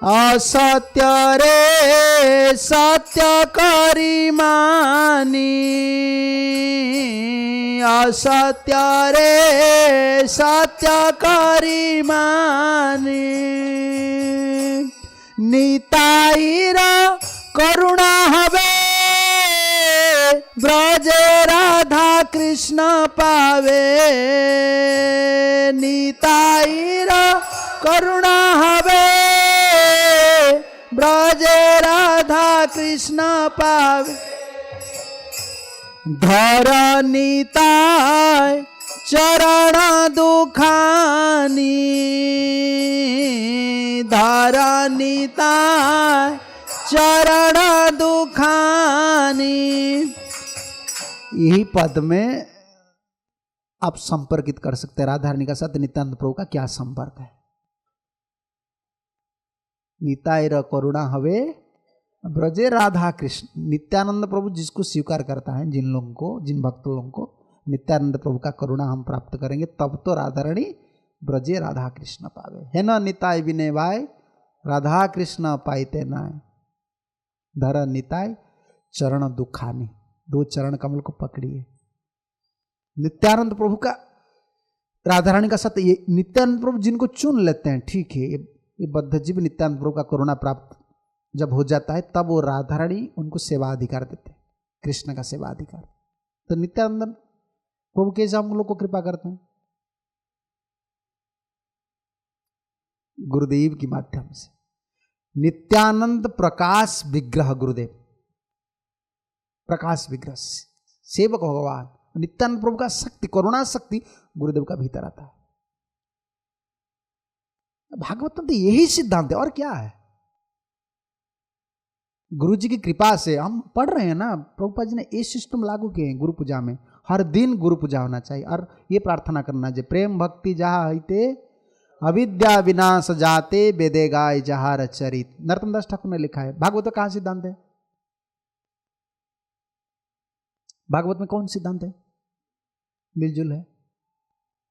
असत्य रे सत्य करी मानी, असत्य रे सत्य करी मानी, निताईर करुणा हवे ब्रजे राधा कृष्ण पावे, निताईर करुणा हवे ब्रजे राधा कृष्ण पावे, धर निताय चरण दुखानी, धर निताय चरण दुखानी। यही पद में आप संपर्कित कर सकते हैं राधा रानी का साथ नित्यानंद प्रभु का क्या संपर्क है। निताय र करुणा हवे ब्रजे राधा कृष्ण, नित्यानंद प्रभु जिसको स्वीकार करता है, जिन लोगों को, जिन भक्त लोगों को नित्यानंद प्रभु का करुणा हम प्राप्त करेंगे, तब तो राधा रानी ब्रजे राधा कृष्ण पावे। है न निताय विनय भाई राधा कृष्ण पाइते नाय, धर निताय चरण दुखानी, दो चरण कमल को पकड़िए। नित्यानंद प्रभु का राधा रानी का साथ, ये नित्यानंद प्रभु जिनको चुन लेते हैं, ठीक है, ये बद्धजीव नित्यानंद प्रभु का करुणा प्राप्त जब हो जाता है, तब वो राधा रानी उनको सेवा अधिकार देते हैं, कृष्ण का सेवा अधिकार। तो नित्यानंद प्रभु कैसे हम लोग को कृपा करते हैं? गुरुदेव के माध्यम से। नित्यानंद प्रकाश विग्रह गुरुदेव, प्रकाश विग्रह सेवक भगवान नित्यानंद प्रभु का शक्ति, करुणा शक्ति गुरुदेव का भीतर आता है। भागवत में तो यही सिद्धांत है, और क्या है। गुरु जी की कृपा से हम पढ़ रहे हैं ना, प्रभुपाद जी ने ये सिस्टम लागू किए हैं गुरु पूजा में, हर दिन गुरु पूजा होना चाहिए, और ये प्रार्थना करना चाहिए, प्रेम भक्ति जहाँ हिते अविद्या विनाश जाते वेदे गाय जहाँ रचरित। नरोत्तम दास ठाकुर ने लिखा है। भागवत में कहाँ सिद्धांत है? भागवत में कौन सिद्धांत है? मिलजुल है।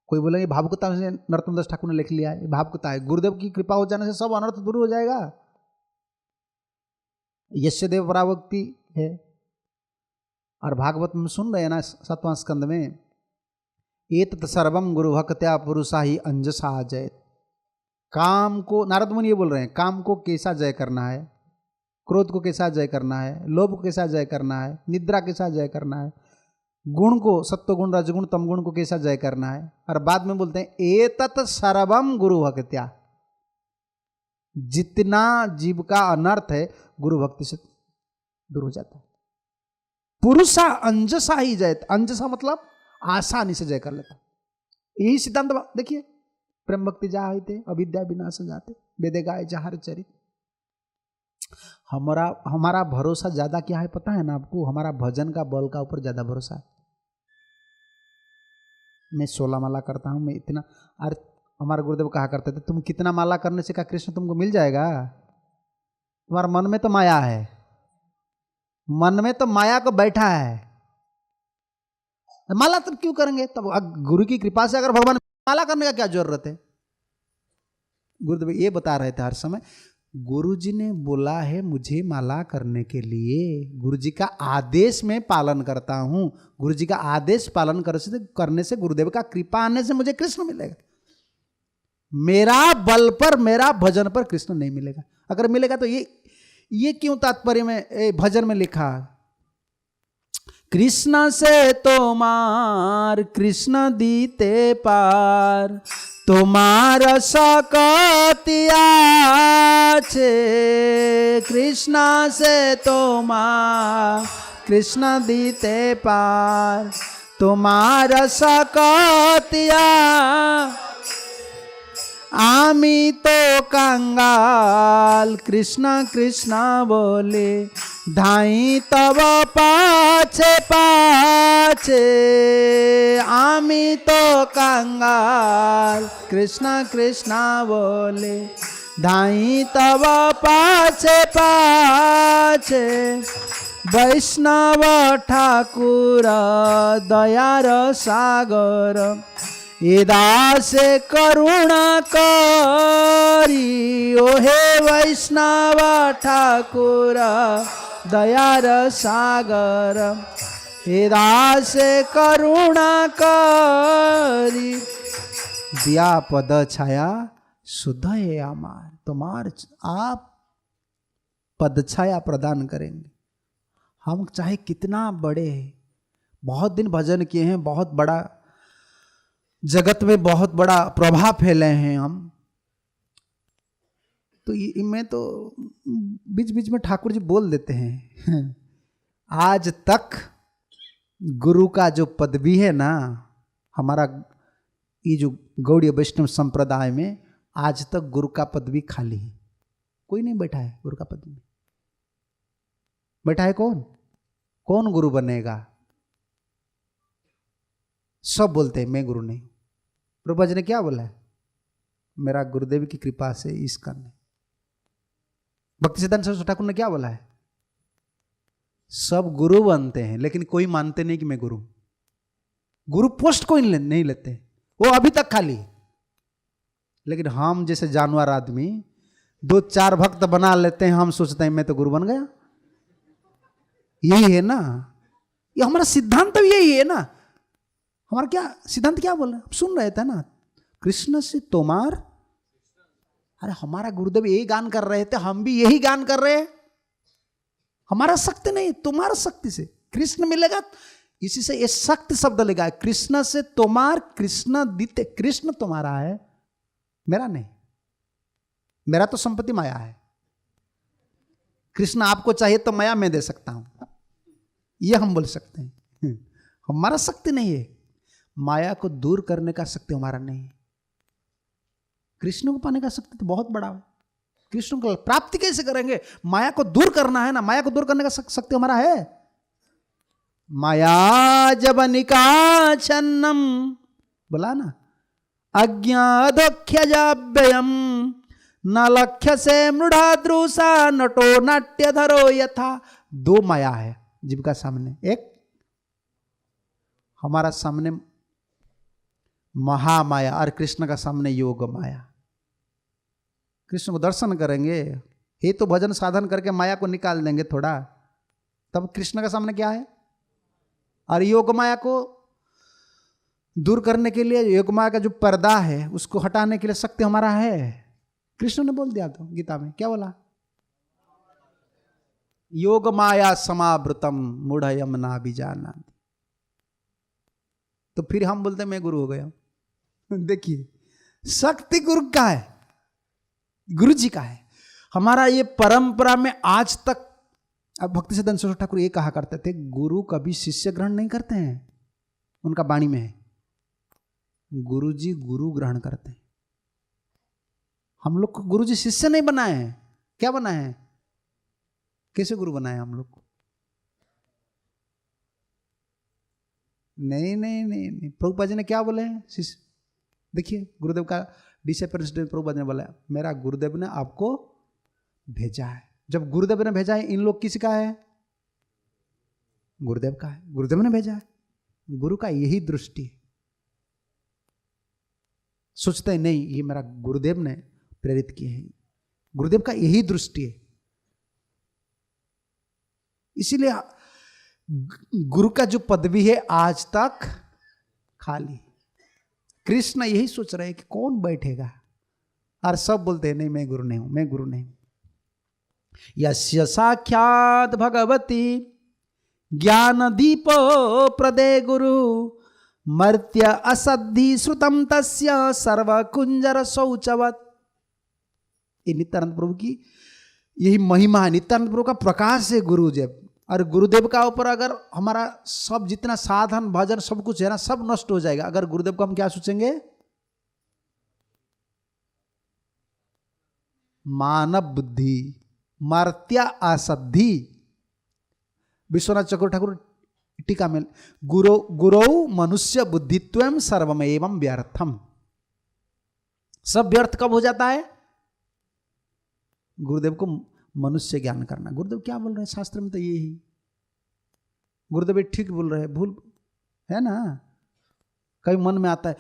कोई बोले भावुकता से नरोत्तम दास ठाकुर ने लिख लिया है, भावुकता है। गुरुदेव की कृपा हो जाने से सब अनर्थ दूर हो जाएगा। यश्य देव पराभक्ति है। और भागवत में सुन रहे हैं ना 7वां स्कंद में, एतत् सर्वम गुरु भक्त्या पुरुषा ही अंजसा जय। काम को, नारद मुनि ये बोल रहे हैं, काम को कैसा जय करना है, क्रोध को कैसा जय करना है, लोभ को कैसा जय करना है, निद्रा कैसा जय करना है, गुण को, सत्व गुण रजगुण तम गुण को कैसा जय करना है। और बाद में बोलते हैं एतत् सर्वम गुरु भक्त्या, जितना जीव का अनर्थ है गुरु भक्ति से दूर हो जाता है। पुरुषा अंजसा ही जय, अंजसा मतलब आसानी से जय कर लेता। यही सिद्धांत देखिए, प्रेम भक्ति जहाँ होते अविद्या विनाश जाते वेदे गाय जहाँ चरित। हमारा भरोसा ज्यादा क्या है पता है ना आपको? हमारा भजन का बल का ऊपर ज्यादा भरोसा है। मैं 16 माला करता हूं, मैं इतना, अरे हमारे गुरुदेव कहा करते थे, तुम कितना माला करने से क्या कृष्ण तुमको मिल जाएगा? तुम्हारा मन में तो माया है, मन में तो माया को बैठा है, माला तब क्यों करेंगे? तब गुरु की कृपा से अगर भगवान, माला करने का क्या जरूरत है? गुरुदेव ये बता रहे थे हर समय, गुरु जी ने बोला है मुझे माला करने के लिए, गुरु जी का आदेश में पालन करता हूं। गुरु जी का आदेश पालन करने से गुरुदेव का कृपा आने से मुझे कृष्ण मिलेगा। मेरा बल पर, मेरा भजन पर कृष्ण नहीं मिलेगा। अगर मिलेगा तो ये क्यों तात्पर्य में भजन में लिखा, कृष्ण से तोमार कृष्ण दीते पार, तुम्हार सकतिया छे, कृष्ण से तोमार कृष्ण दीते पार, तुम्हार सकतिया, आमी तो कंगाल कृष्ण कृष्ण बोले, धाई तब पाछे पाछे, आमी तो कंगाल कृष्ण कृष्ण बोले, धाई तब पाछे पाछे, वैष्णव ठाकुर दयार सागर, ये दास करुणा करी ओहे वैष्णव ठाकुर दयार सागर। हे दास करुणा करी दिया पद छाया शुद्ध है अमार। तुम्हार आप पद छाया प्रदान करेंगे। हम चाहे कितना बड़े, बहुत दिन भजन किए हैं, बहुत बड़ा जगत में बहुत बड़ा प्रभाव फैले हैं हम, तो मैं तो बीच बीच में ठाकुर जी बोल देते हैं आज तक गुरु का जो पदवी है ना, हमारा ये जो गौड़ीय वैष्णव संप्रदाय में आज तक गुरु का पदवी खाली है। कोई नहीं बैठा है गुरु का पदवी। बैठा है कौन? कौन गुरु बनेगा? सब बोलते हैं मैं गुरु नहीं। प्रभुपाद जी ने क्या बोला है? मेरा गुरुदेव की कृपा से इसका नहीं। भक्ति सिद्धांत सरस्वती ठाकुर ने क्या बोला है? सब गुरु बनते हैं लेकिन कोई मानते नहीं कि मैं गुरु। गुरु पोस्ट कोई नहीं लेते, वो अभी तक खाली। लेकिन हम जैसे जानवर आदमी 2-4 भक्त बना लेते हैं, हम सोचते हैं मैं तो गुरु बन गया। यही है ना, ये हमारा सिद्धांत तो यही है ना। हमारा क्या सिद्धांत क्या बोल रहे हैं? सुन रहे थे ना, कृष्ण से तोमार। अरे हमारा गुरुदेव यही गान कर रहे थे, हम भी यही गान कर रहे हैं। हमारा शक्ति नहीं, तुम्हारा शक्ति से कृष्ण मिलेगा। इसी से ये शक्ति शब्द लगा, कृष्ण से तोमार, कृष्ण दिते। कृष्ण तुम्हारा है, मेरा नहीं। मेरा तो संपत्ति माया है। कृष्ण आपको चाहिए तो माया मैं दे सकता हूं, ये हम बोल सकते हैं। हमारा शक्ति नहीं है, माया को दूर करने का शक्ति हमारा नहीं है। कृष्ण को पाने का शक्ति तो बहुत बड़ा है। कृष्ण को प्राप्ति कैसे करेंगे? माया को दूर करना है ना, माया को दूर करने का शक्ति हमारा है। माया जब निकाचन्नम बोला ना, अज्ञादोख्यजाभ्ययम न लक्ष्य से मृढ़ाद्रुषा नटो नाट्यधरो यथा। 2 माया है जिनका सामने, एक हमारा सामने महामाया और कृष्ण का सामने योग माया। कृष्ण को दर्शन करेंगे, ये तो भजन साधन करके माया को निकाल देंगे थोड़ा, तब कृष्ण का सामने क्या है? और योग माया को दूर करने के लिए, योग माया का जो पर्दा है उसको हटाने के लिए शक्ति हमारा है। कृष्ण ने बोल दिया तो गीता में क्या बोला? योग माया समावृतम मूढ़यम ना बीजाना। तो फिर हम बोलते मैं गुरु हो गया। देखिए, शक्ति गुरु का है, गुरु जी का है। हमारा ये परंपरा में आज तक, अब भक्ति सिद्धांत सरस्वती ठाकुर ये कहा करते थे, गुरु कभी शिष्य ग्रहण नहीं करते हैं। उनका वाणी में है, गुरु जी गुरु ग्रहण करते हैं। हम लोग को गुरु जी शिष्य नहीं बनाए हैं। क्या बनाए हैं? कैसे गुरु बनाए हम लोग को? नहीं नहीं नहीं नहीं, प्रभुपाद जी ने क्या बोले हैं? शिष्य देखिए, गुरुदेव का डिसाइपल प्रभुपाद ने बोला, मेरा गुरुदेव ने आपको भेजा है। जब गुरुदेव ने भेजा है, इन लोग किसका है? गुरुदेव का है। गुरुदेव ने भेजा है। गुरु का यही दृष्टि है। सोचते हैं नहीं ये मेरा गुरुदेव ने प्रेरित किए हैं, गुरुदेव का यही दृष्टि है। इसीलिए गुरु का जो पदवी है आज तक खाली। कृष्ण यही सोच रहे हैं कि कौन बैठेगा, और सब बोलते हैं नहीं मैं गुरु नहीं हूं, मैं गुरु नहीं हूं। यस्य साक्षात भगवती ज्ञान दीपो प्रदे गुरु मर्त्य असद्धि श्रुतम तस्य सर्व कुंजर शौचवत। ये नित्यानंद प्रभु की यही महिमा है। नित्यानंद प्रभु का प्रकाश है गुरुदेव। और गुरुदेव का ऊपर अगर हमारा सब जितना साधन भजन सब कुछ है ना, सब नष्ट हो जाएगा अगर गुरुदेव को हम क्या सोचेंगे? मानव बुद्धि मर्त्य असद्धि। विश्वनाथ चक्रवर्ती ठाकुर टीका में, गुरौ मनुष्य बुद्धित्वम सर्वमेवं व्यर्थम। सब व्यर्थ कब हो जाता है? गुरुदेव को मनुष्य ज्ञान करना। गुरुदेव क्या बोल रहे हैं शास्त्र में? तो यही गुरुदेव ठीक बोल रहे हैं, भूल है ना? कभी मन में आता है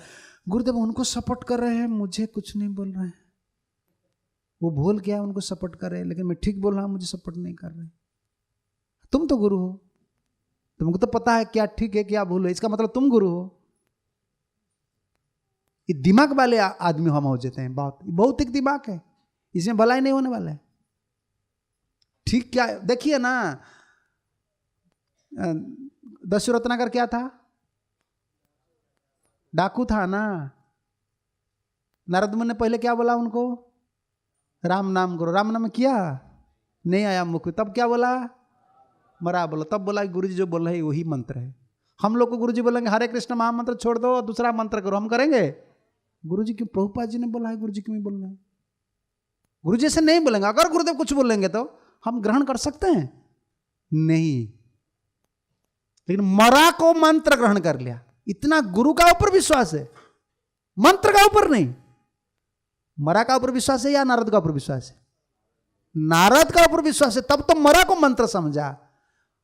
गुरुदेव उनको सपोर्ट कर रहे हैं, मुझे कुछ नहीं बोल रहे हैं। वो भूल गया उनको सपोर्ट कर रहे हैं, लेकिन मैं ठीक बोल रहा हूं, मुझे सपोर्ट नहीं कर रहे। तुम तो गुरु हो, तुमको तो पता है क्या ठीक है क्या भूल है, इसका मतलब तुम गुरु हो। ये दिमाग वाले आदमी हम हो जाते हैं, बहुत एक दिमाग है, इसमें भलाई नहीं होने वाला है। ठीक क्या, देखिए ना दस्यु रत्नाकर क्या था, डाकू था ना। नारद मुनि ने पहले क्या बोला उनको, राम नाम करो, राम नाम किया नहीं आया मुख, तब क्या बोला, मरा बोला, तब बोला गुरुजी जो बोल रहे हैं वही मंत्र है। हम लोग को गुरुजी बोलेंगे हरे कृष्ण महामंत्र छोड़ दो और दूसरा मंत्र करो, हम करेंगे? गुरुजी क्यों, प्रभुपाद जी ने बोला है, गुरुजी क्यों नहीं बोल रहे हैं? गुरुजी ऐसे नहीं बोलेंगे। अगर गुरुदेव कुछ बोलेंगे तो हम ग्रहण कर सकते हैं नहीं, लेकिन मरा को मंत्र ग्रहण कर लिया, इतना गुरु का ऊपर विश्वास है, मंत्र का ऊपर नहीं। मरा का ऊपर विश्वास है या नारद का ऊपर विश्वास है? नारद का ऊपर विश्वास है, तब तो मरा को मंत्र समझा।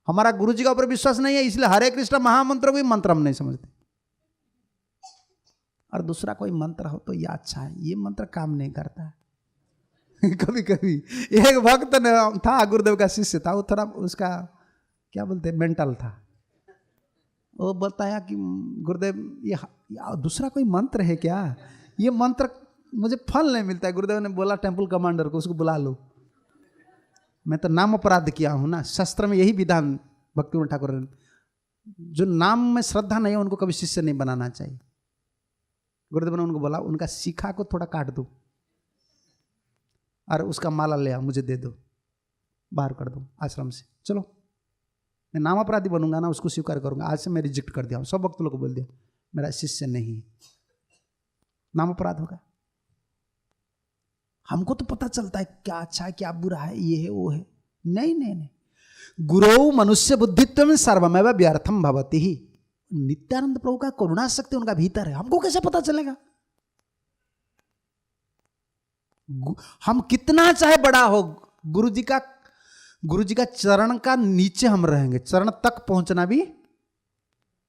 हमारा गुरुजी का ऊपर विश्वास नहीं है, इसलिए हरे कृष्ण महामंत्र भी मंत्र हम नहीं समझते। और दूसरा कोई मंत्र हो तो यह अच्छा है, ये मंत्र काम नहीं करता है। कभी कभी एक भक्त ने था, गुरुदेव का शिष्य था, वो थोड़ा उसका क्या बोलते हैं मेंटल था। वो बताया कि गुरुदेव ये दूसरा कोई मंत्र है क्या, ये मंत्र मुझे फल नहीं मिलता है। गुरुदेव ने बोला टेम्पल कमांडर को, उसको बुला लो, मैं तो नाम अपराध किया हूं ना। शास्त्र में यही विधान भक्तिविनोद ठाकुर ने, जो नाम में श्रद्धा नहीं है उनको कभी शिष्य नहीं बनाना चाहिए। गुरुदेव ने उनको बोला उनका शिखा को थोड़ा काट दो और उसका माला ले आओ, मुझे दे दो, बाहर कर दो आश्रम से। चलो मैं नाम अपराधी बनूंगा ना, उसको स्वीकार करूंगा। आज से मैं रिजेक्ट कर दिया हूं, सब भक्तों को बोल दिया मेरा शिष्य नहीं, नाम अपराध होगा। हमको तो पता चलता है क्या अच्छा है क्या बुरा है, ये है वो है। नहीं नहीं नहीं, गुरु मनुष्य बुद्धित्व में सर्वमेव व्यर्थम भवति ही। नित्यानंद प्रभु का करुणा शक्ति उनका भीतर है, हमको कैसे पता चलेगा? हम कितना चाहे बड़ा हो, गुरुजी का चरण का नीचे हम रहेंगे, चरण तक पहुंचना भी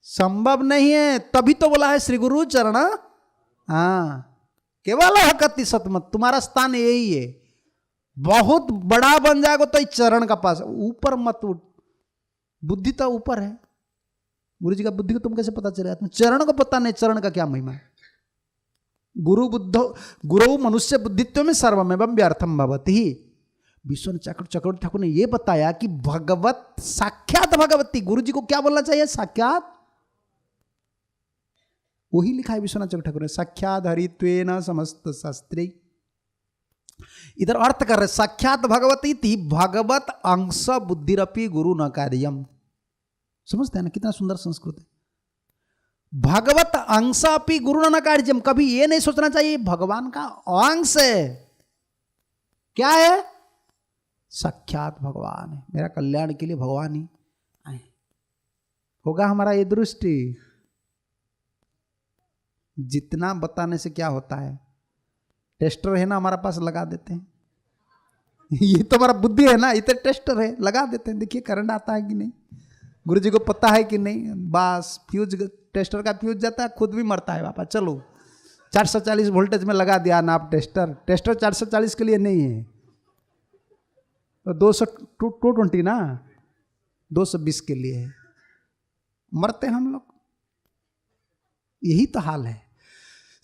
संभव नहीं है। तभी तो बोला है श्री गुरु चरण, हाँ केवल हकति सतमत, तुम्हारा स्थान यही है। बहुत बड़ा बन जाएगा तो इस चरण का पास, ऊपर मत उठ। बुद्धि तो ऊपर है, गुरु जी का बुद्धि को तुम कैसे पता चलेगा? तुम चरण को पता नहीं, चरण का क्या महिमा है? गुरु मनुष्य बुद्धित्व में सर्वमेव व्यर्थम भवति ही। विश्वनाथ चक्रवर्ती ठाकुर ने यह बताया कि भगवत साक्षात भगवती, गुरु जी को क्या बोलना चाहिए? साक्षात, वही लिखा है विश्वनाथ चक्रवर्ती ठाकुर ने, साक्षात हरित्वेन समस्त शास्त्रे। इधर अर्थ कर रहे साक्षात भगवती थी, भगवत अंश बुद्धिरपि गुरु न कार्यम। समझते हैं ना कितना सुंदर संस्कृत है। भगवत अंशापि गुरु न कार्यम, कभी ये नहीं सोचना चाहिए भगवान का अंश है। क्या है? साक्षात भगवान है, मेरा कल्याण के लिए भगवान ही आए। होगा हमारा ये दृष्टि। जितना बताने से क्या होता है, टेस्टर है ना हमारा पास, लगा देते हैं। ये तो हमारा बुद्धि है ना, इतने टेस्टर है, लगा देते हैं, देखिए करंट आता है कि नहीं, गुरुजी को पता है कि नहीं। बस फ्यूज, टेस्टर का फ्यूज जाता है, खुद भी मरता है पापा। चलो 440 वोल्टेज में लगा दिया ना आप टेस्टर 440 के लिए नहीं है, तो 220 ना 220 के लिए है। मरते हम लोग, यही तो हाल है।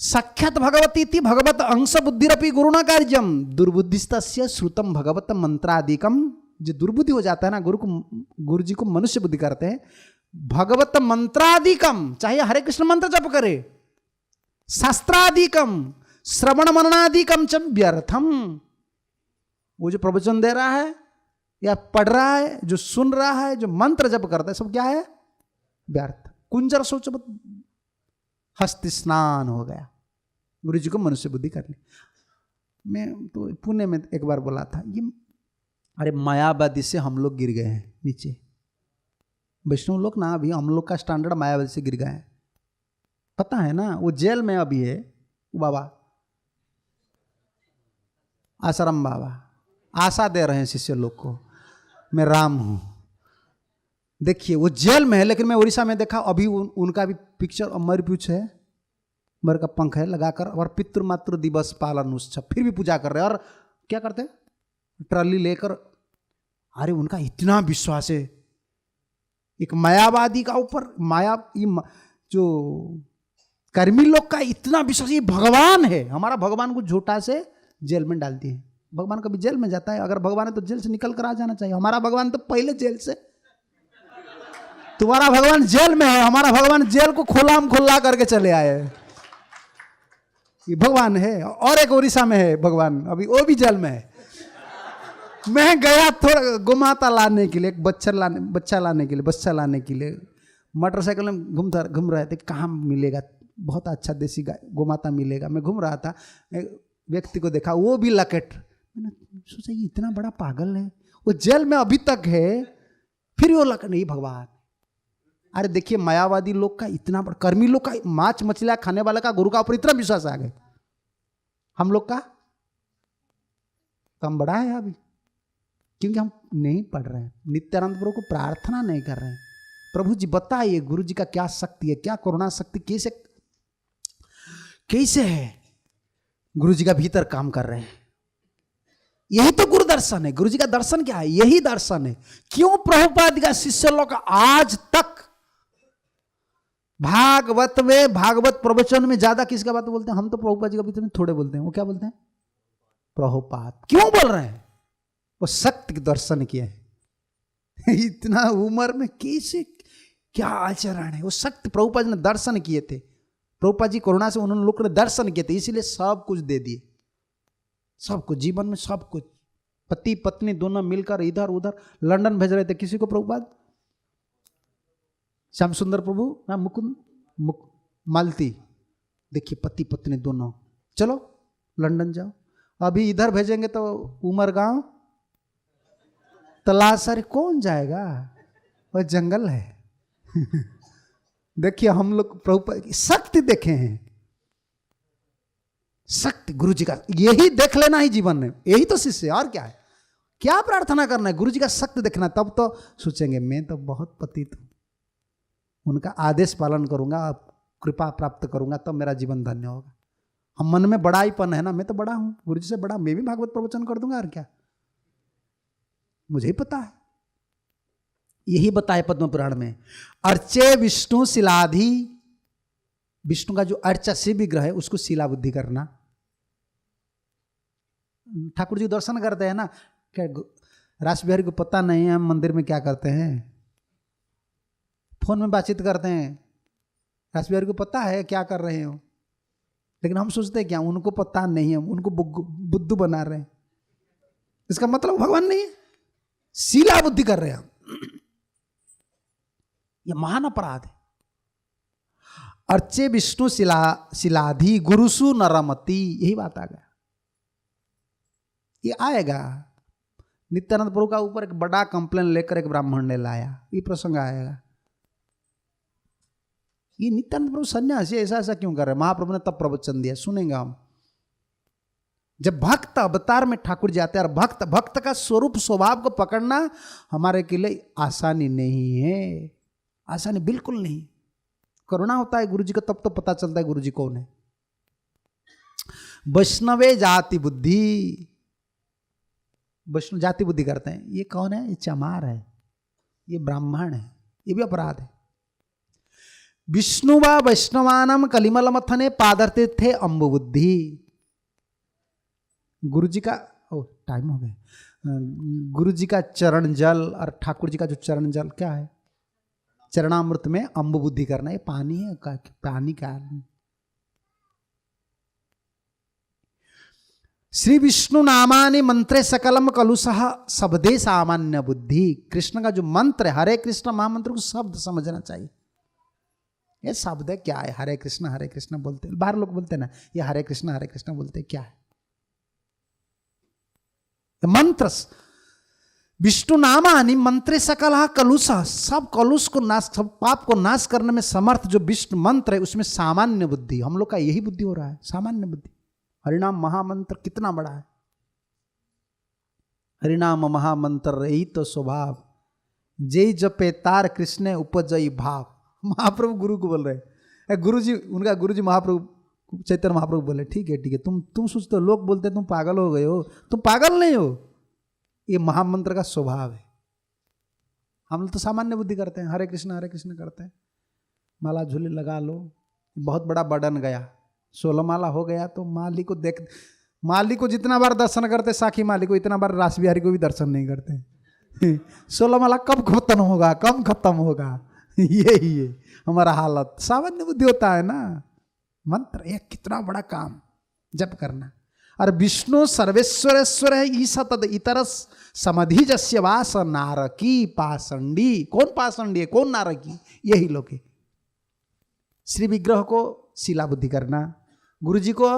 साक्षात भगवती थी, भगवत अंश बुद्धिरपि गुरुणा कार्यम, दुर्बुद्धिस्तस्य श्रुतम भगवत मंत्रादिकम। जो दुर्बुद्धि हो जाता है ना, गुरु जी को मनुष्य बुद्धि करते हैं। भगवत मंत्रादिकम, चाहे हरे कृष्ण मंत्र जप करे, शास्त्रादिकम, श्रवण मननादिकम च व्यर्थम। वो जो प्रवचन दे रहा है या पढ़ रहा है, जो सुन रहा है, जो मंत्र जप करता है, सब क्या है? व्यर्थ। कुंजर सोच हस्ति स्नान हो गया, गुरु जी को मनुष्य बुद्धि कर ली। मैं तो पुणे में एक बार बोला था, ये अरे मायावादी से हम लोग गिर गए हैं नीचे। वैष्णव लोग ना अभी हम लोग का स्टैंडर्ड मायावादी से गिर गए हैं, पता है ना। वो जेल में अभी है बाबा, आसाराम बाबा, आशा दे रहे हैं शिष्य लोग को, मैं राम हूं। देखिए वो जेल में है, लेकिन मैं उड़ीसा में देखा अभी उनका भी पिक्चर अमर पूछ है, बर का पंख है लगाकर, और पितृमातृ दिवस पालन उत्सव, फिर भी पूजा कर रहे हैं। और क्या करते हैं, ट्रॉली लेकर, अरे उनका इतना विश्वास है एक मायावादी का ऊपर, जो कर्मी लोग का इतना विश्वास, ये भगवान है, हमारा भगवान को झूठा से जेल में डालती है। भगवान कभी जेल में जाता है? अगर भगवान है तो जेल से निकल कर आ जाना चाहिए। हमारा भगवान तो पहले जेल से, तुम्हारा भगवान जेल में है, हमारा भगवान जेल को खुला करके चले आए। ये भगवान है। और एक उड़ीसा में है भगवान, अभी वो भी जेल में है। मैं गया थोड़ा गोमाता लाने के लिए, एक बच्चा लाने के लिए मोटरसाइकिल में घूम रहे थे, कहाँ मिलेगा बहुत अच्छा देसी गाय गोमाता मिलेगा। मैं घूम रहा था, एक व्यक्ति को देखा, वो भी लकेट। मैंने सोचा ये इतना बड़ा पागल है, वो जेल में अभी तक है, फिर वो लकेट। नहीं भगवान, अरे देखिए मायावादी लोग का इतना बड़ा, कर्मी लोग का, मांस मछलियां खाने वाले का गुरु का ऊपर इतना विश्वास आ गए। हम लोग का कम बड़ा है अभी, क्योंकि हम नहीं पढ़ रहे हैं, नित्यानंद प्रभु को प्रार्थना नहीं कर रहे हैं। प्रभु जी बताइए गुरु जी का क्या शक्ति है, क्या करुणा शक्ति, कैसे है गुरु जी का भीतर काम कर रहे हैं। यही तो गुरु दर्शन है। गुरु जी का दर्शन क्या है? यही दर्शन है। क्यों प्रभुपाद का शिष्य लोग आज तक भागवत में, भागवत प्रवचन में ज्यादा किसका बात बोलते हैं? हम तो प्रभुपाद जी का भीतर में थोड़े बोलते हैं। वो क्या बोलते हैं? प्रभुपाद। क्यों बोल रहे हैं? वो शक्ति के दर्शन किए हैं। इतना उम्र में कैसे, क्या आचरण है। वो शक्ति प्रभुपाद जी ने दर्शन किए थे। प्रभुपाद जी करुणा से उन्होंने लोग ने दर्शन किए थे, इसीलिए सब कुछ दे दिए, सब कुछ, जीवन में सब कुछ। पति पत्नी दोनों मिलकर इधर उधर लंदन भेज रहे थे किसी को प्रभुपाद, श्याम सुंदर प्रभु ना, मुकुंद मालती, देखिए पति पत्नी दोनों, चलो लंदन जाओ। अभी इधर भेजेंगे तो उमरगांव तलाशर, कौन जाएगा, वह जंगल है। देखिए हम लोग प्रभुपाद की शक्ति देखे हैं, शक्ति गुरु जी का, यही देख लेना ही जीवन में, यही तो शिष्य है। और क्या है, क्या प्रार्थना करना है? गुरु जी का शक्ति देखना, तब तो सोचेंगे मैं तो बहुत पतित हूं, उनका आदेश पालन करूंगा, कृपा प्राप्त करूंगा, तब मेरा जीवन धन्य होगा। हम मन में बड़ाईपन है ना, मैं तो बड़ा हूं, गुरु जी से बड़ा, मैं भी भागवत प्रवचन कर दूंगा, और क्या, मुझे ही पता है। यही बताए पद्म पुराण में, अर्चे विष्णु शिलाधि, विष्णु का जो अर्चा से विग्रह है उसको शिला बुद्धि करना। ठाकुर जी दर्शन करते हैं ना, क्या रास बिहारी को पता नहीं है हम मंदिर में क्या करते हैं? फोन में बातचीत करते हैं। रास बिहारी को पता है क्या कर रहे हो, लेकिन हम सोचते हैं क्या उनको पता नहीं है, उनको बुद्धू बना रहे हैं। इसका मतलब भगवान नहीं है, शिला बुद्धि कर रहे हैं हम। यह महान अपराध है। अर्चे विष्णु शिलाधि गुरुसु नरमति, यही बात आ गया। ये आएगा, नित्यानंद प्रभु का ऊपर एक बड़ा कंप्लेन लेकर एक ब्राह्मण ने लाया, ये प्रसंग आएगा। ये नित्यानंद प्रभु सन्यासी ऐसा क्यों कर रहे हैं? महाप्रभु ने तब प्रवचन दिया, सुनेंगे हम। जब भक्त अवतार में ठाकुर जी आते हैं, और भक्त का स्वरूप स्वभाव को पकड़ना हमारे के लिए आसानी नहीं है, आसानी बिल्कुल नहीं। करुणा होता है गुरु जी को, तब तो पता चलता है गुरु जी कौन है। वैष्णवे जाति बुद्धि, वैष्णव जाति बुद्धि करते हैं। ये कौन है? ये चमार है, ये ब्राह्मण है, ये भी अपराध है। विष्णु व वैष्णवानम कलिमल मथने पादरते थे अम्बु बुद्धि। गुरु जी का, टाइम हो गया। गुरु जी का चरण जल और ठाकुर जी का जो चरण जल क्या है? चरणामृत में अम्बु बुद्धि करना, ये पानी है, पानी का। श्री विष्णु नामानि मंत्रे सकलम कलुषः शब्दे सामान्य बुद्धि। कृष्ण का जो मंत्र है, हरे कृष्ण महामंत्र को शब्द समझना चाहिए। ये शब्द है क्या है? हरे कृष्ण बोलते हैं, बाहर लोग बोलते हैं ना, ये हरे कृष्ण बोलते हैं, क्या है मंत्र? विष्णु नामानि मंत्रे सकल कलुषः, सब कलुष को नाश, सब पाप को नाश करने में समर्थ जो विष्णु मंत्र है, उसमें सामान्य बुद्धि। हम लोग का यही बुद्धि हो रहा है, सामान्य बुद्धि। हरिनाम महामंत्र कितना बड़ा है। हरिनाम महामंत्र यही तो स्वभाव, जय जपे तार कृष्ण उपजई भाव। महाप्रभु गुरु को बोल रहे हैं, गुरु जी, उनका गुरु जी महाप्रभु चैतन्य महाप्रभु बोले ठीक है तुम सोचते हो, लोग बोलते तुम पागल हो गए हो, तुम पागल नहीं हो, ये महामंत्र का स्वभाव है। हम लोग तो सामान्य बुद्धि करते हैं, हरे कृष्ण करते हैं, माला झूले लगा लो, बहुत बड़ा बर्डन गया, 16 माला हो गया तो माली को जितना बार दर्शन करते, साखी माली को इतना बार रास बिहारी को भी दर्शन नहीं करते। 16 माला कब खत्म होगा यही है हमारा हालत। सामान्य बुद्धि होता है ना, मंत्र एक कितना बड़ा काम जप करना। और विष्णु सर्वेश्वरेश्वर है, ईसा तद इतरस समाधि जस्य वास नारकी पाषंडी। कौन पाषंडी है, कौन नारकी, यही लोग है। श्री विग्रह को शिला बुद्धि करना, गुरु जी को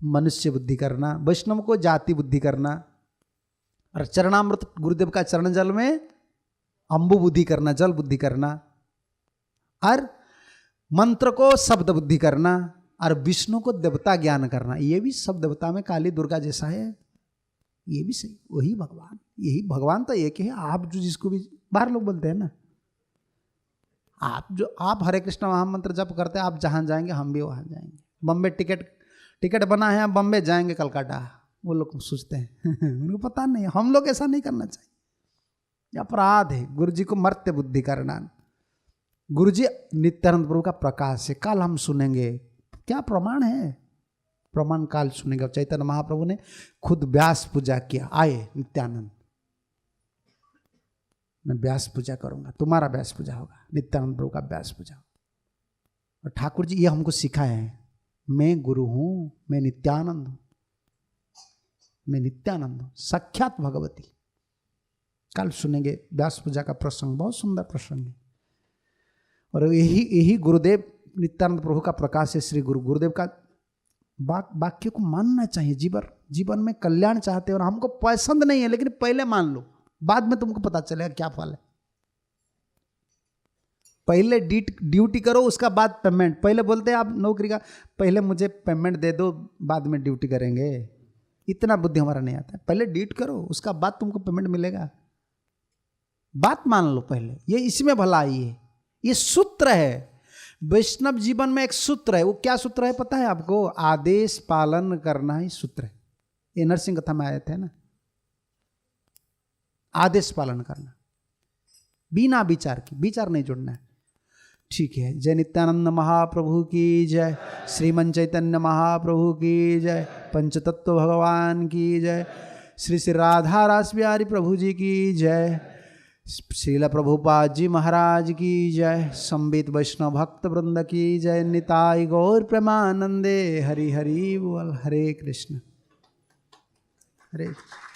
मनुष्य बुद्धि करना, वैष्णव को जाति बुद्धि करना, और चरणामृत गुरुदेव का चरण जल में अंबु बुद्धि करना, जल बुद्धि करना, और मंत्र को शब्द बुद्धि करना, और विष्णु को देवता ज्ञान करना। ये भी सब देवता में काली दुर्गा जैसा है, ये भी सही, वही भगवान, यही भगवान तो एक है। आप जो जिसको भी बाहर लोग बोलते हैं ना, आप हरे कृष्ण महामंत्र जप करते हैं, आप जहाँ जाएंगे हम भी वहाँ जाएंगे। बम्बे टिकट बना है, हम बम्बे जाएंगे कलकत्ता, वो लोग सोचते हैं उनको पता नहीं। हम लोग ऐसा नहीं करना चाहिए, अपराध है। गुरु जी को मर्त्य बुद्धि करना। गुरु जी नित्यानंद प्रभु का प्रकाश है। कल हम सुनेंगे क्या प्रमाण है, प्रमाण काल सुनेंगे। चैतन्य महाप्रभु ने खुद व्यास पूजा किया, आए नित्यानंद, मैं व्यास पूजा करूंगा, तुम्हारा व्यास पूजा होगा, नित्यानंद प्रभु का व्यास पूजा। और ठाकुर जी ये हमको सिखाए हैं, मैं गुरु हूं, मैं नित्यानंद हूं, मैं नित्यानंद हूं, साक्षात भगवती। कल सुनेंगे व्यास पूजा का प्रसंग, बहुत सुंदर प्रसंग है। और यही गुरुदेव नित्यानंद प्रभु का प्रकाश है। श्री गुरुदेव का वाक्य को मानना चाहिए। जीवन में कल्याण चाहते हैं और हमको पसंद नहीं है, लेकिन पहले मान लो, बाद में तुमको पता चलेगा क्या फल है। पहले ड्यूटी करो, उसका बाद पेमेंट। पहले बोलते हैं आप नौकरी का, पहले मुझे पेमेंट दे दो, बाद में ड्यूटी करेंगे। इतना बुद्धि हमारा नहीं आता है। पहले ड्यूटी करो, उसका बाद तुमको पेमेंट मिलेगा। बात मान लो पहले, ये इसमें भलाई है। ये सूत्र है वैष्णव जीवन में, एक सूत्र है। वो क्या सूत्र है पता है आपको? आदेश पालन करना ही सूत्र है। ये नरसिंह कथा में आए थे ना, आदेश पालन करना बिना विचार के, विचार नहीं जोड़ना है। ठीक है। जय नित्यानंद महाप्रभु की जय, श्रीमन चैतन्य महाप्रभु की जय, पंचतत्व भगवान की जय, श्री श्री राधा रास बिहारी प्रभु जी की जय, श्रील प्रभुपाद जी महाराज की जय, संबित वैष्णव भक्त वृंद की जय, निताई गौर प्रेमानंदे, हरि हरि बोल। हरे कृष्ण हरे कृष्ण।